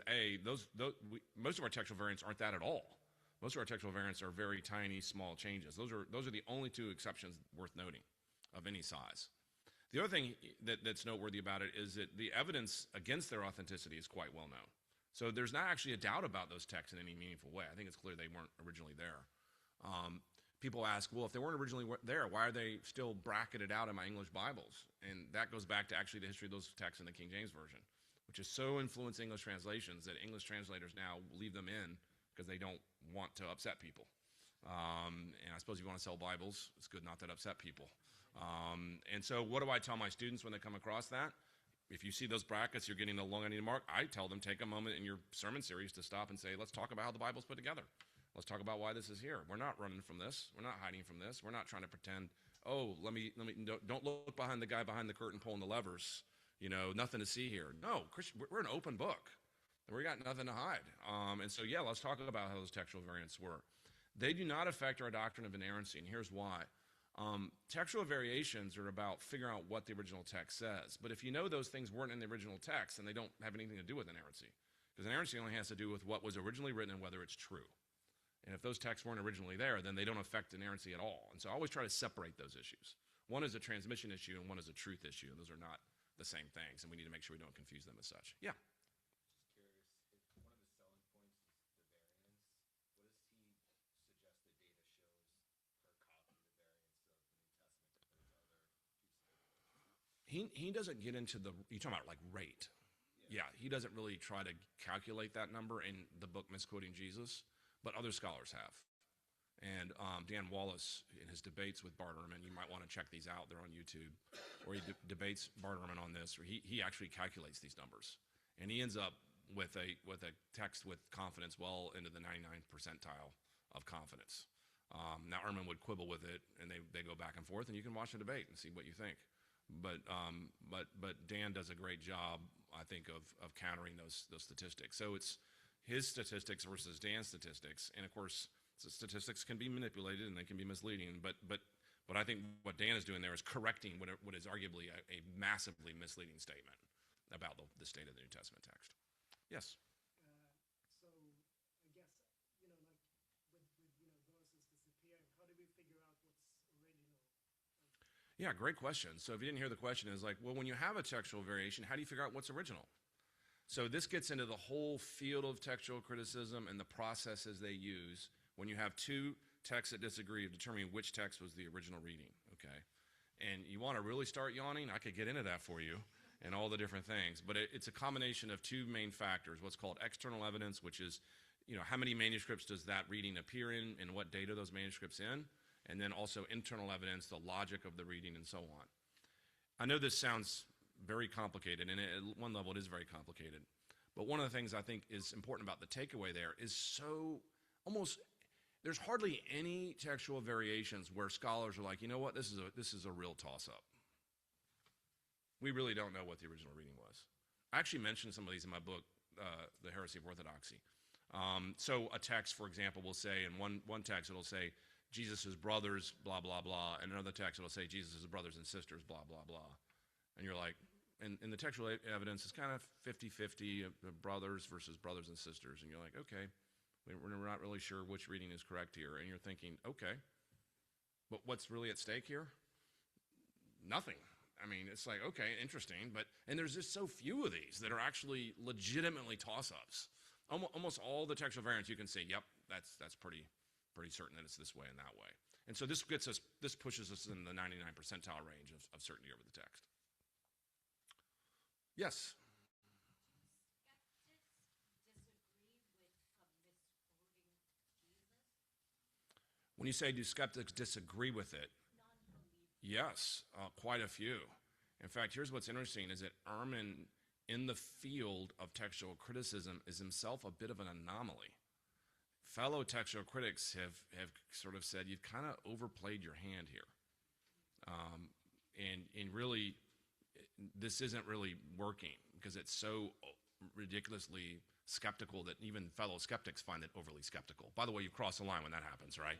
most of our textual variants aren't that at all. Most of our textual variants are very tiny, small changes. Those are the only two exceptions worth noting of any size. The other thing that's noteworthy about it is that the evidence against their authenticity is quite well known. So there's not actually a doubt about those texts in any meaningful way. I think it's clear they weren't originally there. People ask, well, if they weren't originally there, why are they still bracketed out in my English Bibles? And that goes back to actually the history of those texts in the King James Version, which has so influenced English translations that English translators now leave them in because they don't want to upset people. And I suppose if you want to sell Bibles, it's good not to upset people. And so what do I tell my students when they come across that? If you see those brackets, you're getting the long I need to mark, I tell them take a moment in your sermon series to stop and say, let's talk about how the Bible's put together. Let's talk about why this is here. We're not running from this. We're not hiding from this. We're not trying to pretend, oh, don't look behind the guy behind the curtain pulling the levers. Nothing to see here. No, Christian, we're an open book. We got nothing to hide. And so, let's talk about how those textual variants were. They do not affect our doctrine of inerrancy, and here's why. Textual variations are about figuring out what the original text says. But if you know those things weren't in the original text, then they don't have anything to do with inerrancy. Because inerrancy only has to do with what was originally written and whether it's true. And if those texts weren't originally there, then they don't affect inerrancy at all. And so I always try to separate those issues. One is a transmission issue and one is a truth issue. And those are not the same things, and we need to make sure we don't confuse them as such. Yeah? He doesn't get into you're talking about like rate. Yeah, he doesn't really try to calculate that number in the book Misquoting Jesus, but other scholars have. And Dan Wallace, in his debates with Bart Ehrman, you might want to check these out. They're on YouTube, where he debates Bart Ehrman on this, where he actually calculates these numbers. And he ends up with a text with confidence well into the 99th percentile of confidence. Now, Ehrman would quibble with it, and they go back and forth, and you can watch the debate and see what you think. But Dan does a great job, I think, of countering those statistics. So it's his statistics versus Dan's statistics, and of course, statistics can be manipulated and they can be misleading. But I think what Dan is doing there is correcting what is arguably a massively misleading statement about the state of the New Testament text. Yes. So I guess like with verses disappearing, how do we figure out what's original? Yeah, great question. So if you didn't hear the question, it's like, well, when you have a textual variation, how do you figure out what's original? So this gets into the whole field of textual criticism and the processes they use when you have two texts that disagree of determining which text was the original reading, okay? And you want to really start yawning, I could get into that for you and all the different things, but it's a combination of two main factors, what's called external evidence, which is, how many manuscripts does that reading appear in and what date are those manuscripts in? And then also internal evidence, the logic of the reading, and so on. I know this sounds very complicated, and at one level it is very complicated. But one of the things I think is important about the takeaway there is there's hardly any textual variations where scholars are like, you know what, this is a real toss-up. We really don't know what the original reading was. I actually mentioned some of these in my book, The Heresy of Orthodoxy. So a text, for example, will say, in one text it'll say, Jesus' brothers, blah, blah, blah. And another text will say, Jesus' brothers and sisters, blah, blah, blah. And you're like, and the textual evidence is kind of 50-50, brothers versus brothers and sisters. And you're like, okay, we're not really sure which reading is correct here. And you're thinking, okay, but what's really at stake here? Nothing. I mean, it's like, okay, interesting. And there's just so few of these that are actually legitimately toss-ups. Almost all the textual variants you can say, yep, that's pretty certain that it's this way and that way. And so this pushes us in the 99 percentile range of certainty over the text. Yes? When you say, do skeptics disagree with it? Yes, quite a few. In fact, here's what's interesting, is that Ehrman, in the field of textual criticism, is himself a bit of an anomaly. Fellow textual critics have sort of said, you've kind of overplayed your hand here. And really, this isn't really working because it's so ridiculously skeptical that even fellow skeptics find it overly skeptical. By the way, you cross the line when that happens, right?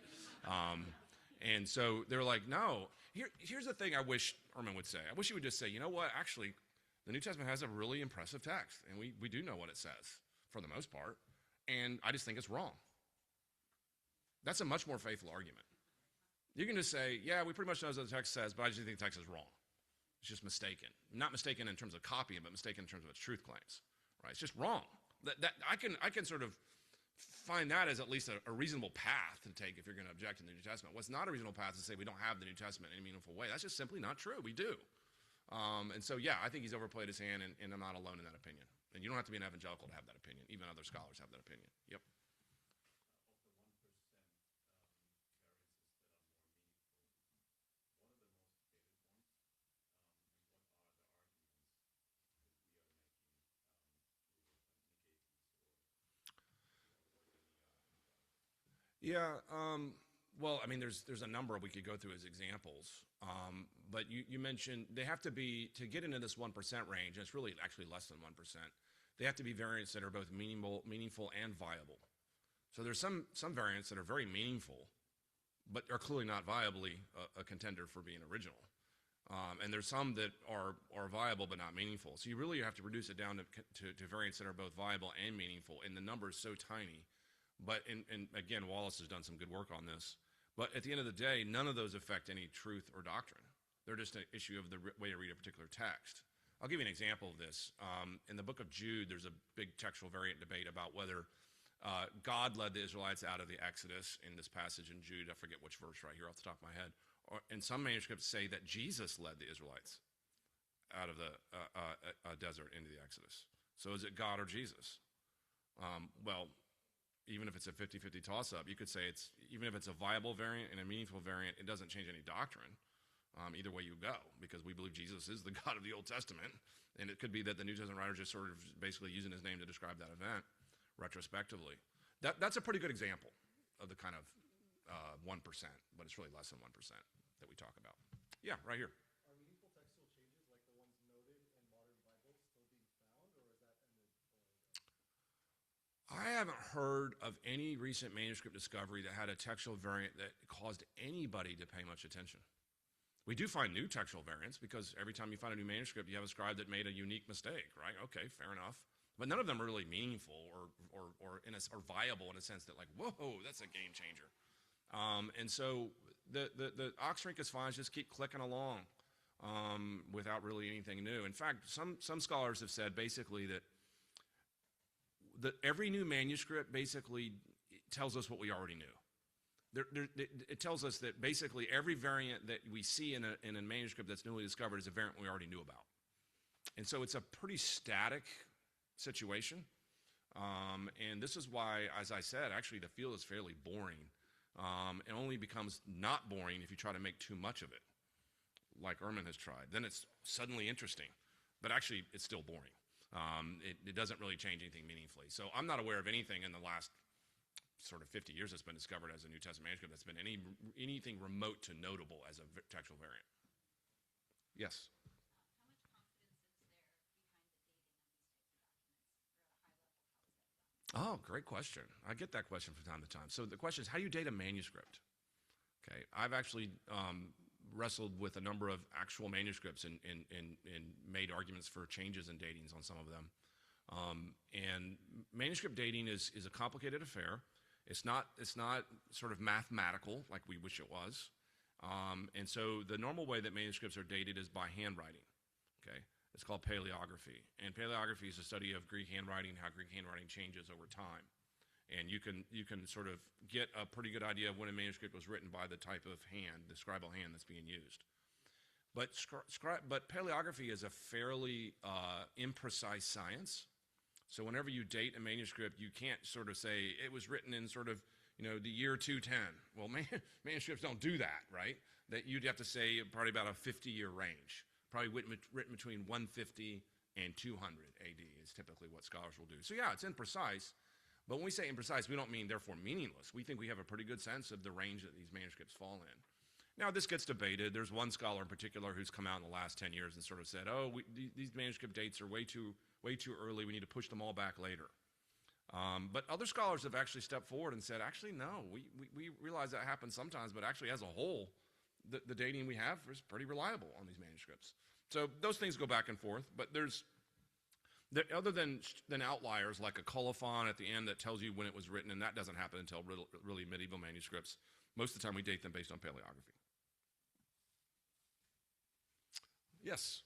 And so they're like, no. Here's the thing I wish Ehrman would say. I wish he would just say, you know what, actually, The New Testament has a really impressive text, and we do know what it says for the most part, and I just think it's wrong. That's a much more faithful argument. You can just say, yeah, we pretty much know what the text says, but I just think the text is wrong. It's just mistaken. Not mistaken in terms of copying, but mistaken in terms of its truth claims. Right? It's just wrong. I can sort of find that as at least a reasonable path to take if you're going to object to the New Testament. What's not a reasonable path is to say we don't have the New Testament in a meaningful way. That's just simply not true. We do. And so, yeah, I think he's overplayed his hand, and I'm not alone in that opinion. And you don't have to be an evangelical to have that opinion. Even other scholars have that opinion. Yep. Yeah, well, I mean, there's a number we could go through as examples, but you mentioned they have to be, to get into this 1% range, and it's really actually less than 1%, they have to be variants that are both meaningful and viable. So there's some variants that are very meaningful, but are clearly not viably a contender for being original. And there's some that are viable but not meaningful. So you really have to reduce it down to variants that are both viable and meaningful, and the number is so tiny. But, and again, Wallace has done some good work on this. But at the end of the day, none of those affect any truth or doctrine. They're just an issue of the way to read a particular text. I'll give you an example of this. In the book of Jude, there's a big textual variant debate about whether God led the Israelites out of the Exodus in this passage in Jude. I forget which verse right here off the top of my head. And some manuscripts say that Jesus led the Israelites out of the desert into the Exodus. So is it God or Jesus? Well, even if it's a 50-50 toss-up, you could say even if it's a viable variant and a meaningful variant, it doesn't change any doctrine, either way you go, because we believe Jesus is the God of the Old Testament, and it could be that the New Testament writer just sort of basically using his name to describe that event retrospectively. That's a pretty good example of the kind of 1%, but it's really less than 1% that we talk about. Yeah, right here. Are meaningful textual changes like the ones noted in modern Bibles still being found, or is that ended already? I haven't heard of any recent manuscript discovery that had a textual variant that caused anybody to pay much attention. We do find new textual variants because every time you find a new manuscript, you have a scribe that made a unique mistake, right? Okay, fair enough. But none of them are really meaningful or viable in a sense that, like, whoa, that's a game changer. And so the Oxrink is fine, just keep clicking along without really anything new. In fact, some scholars have said basically that every new manuscript basically tells us what we already knew. It tells us that basically every variant that we see in a manuscript that's newly discovered is a variant we already knew about. And so it's a pretty static situation. And this is why, as I said, actually the field is fairly boring. It only becomes not boring if you try to make too much of it, like Ehrman has tried. Then it's suddenly interesting, but actually it's still boring. It doesn't really change anything meaningfully. So I'm not aware of anything in the last sort of 50 years that's been discovered as a New Testament manuscript that's been anything remote to notable as a textual variant. Yes? Oh, great question. I get that question from time to time. So the question is, how do you date a manuscript? Okay, I've actually wrestled with a number of actual manuscripts and made arguments for changes in datings on some of them. And manuscript dating is a complicated affair. It's not sort of mathematical like we wish it was. And so the normal way that manuscripts are dated is by handwriting. Okay, it's called paleography. And paleography is a study of Greek handwriting, how Greek handwriting changes over time. And you can sort of get a pretty good idea of when a manuscript was written by the type of hand, the scribal hand that's being used. But paleography is a fairly imprecise science. So whenever you date a manuscript, you can't sort of say it was written in sort of, the year 210. Well, manuscripts don't do that, right? That you'd have to say probably about a 50-year range, probably written between 150 and 200 AD is typically what scholars will do. So yeah, it's imprecise. But when we say imprecise, we don't mean therefore meaningless. We think we have a pretty good sense of the range that these manuscripts fall in. Now, this gets debated. There's one scholar in particular who's come out in the last 10 years and sort of said, these manuscript dates are way too early. We need to push them all back later. But other scholars have actually stepped forward and said, actually, no, we realize that happens sometimes, but actually as a whole, the dating we have is pretty reliable on these manuscripts. So those things go back and forth, but other than outliers like a colophon at the end that tells you when it was written, and that doesn't happen until really medieval manuscripts. Most of the time we date them based on paleography. Yes?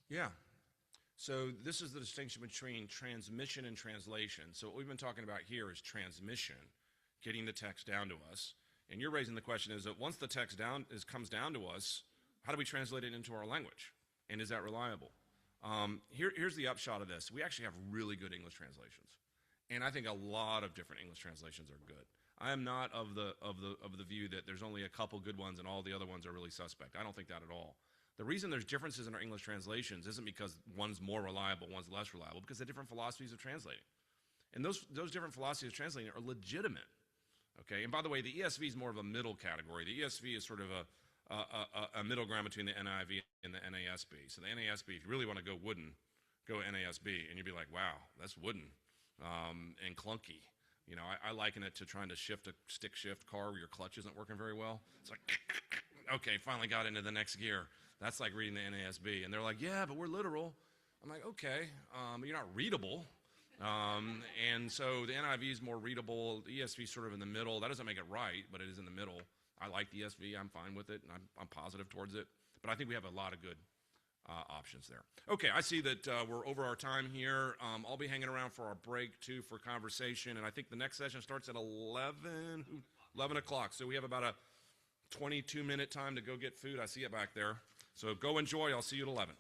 Yeah. So this is the distinction between transmission and translation. So what we've been talking about here is transmission, getting the text down to us. And you're raising the question is that once the text comes down to us, how do we translate it into our language? And is that reliable? Here's the upshot of this. We actually have really good English translations. And I think a lot of different English translations are good. I am not of the view that there's only a couple good ones and all the other ones are really suspect. I don't think that at all. The reason there's differences in our English translations isn't because one's more reliable, one's less reliable, because they're different philosophies of translating. And those different philosophies of translating are legitimate. Okay, and by the way, the ESV is more of a middle category. The ESV is sort of a middle ground between the NIV and the NASB. So the NASB, if you really want to go wooden, go NASB, and you'd be like, wow, that's wooden and clunky. You know, I liken it to trying to shift a stick shift car where your clutch isn't working very well. It's like, okay, finally got into the next gear. That's like reading the NASB. And they're like, yeah, but we're literal. I'm like, okay, you're not readable. And so the NIV is more readable. The ESV is sort of in the middle. That doesn't make it right, but it is in the middle. I like the ESV. I'm fine with it, and I'm positive towards it. But I think we have a lot of good options there. Okay, I see that we're over our time here. I'll be hanging around for our break, too, for conversation. And I think the next session starts at 11 o'clock. So we have about a 22-minute time to go get food. I see it back there. So go enjoy. I'll see you at 11.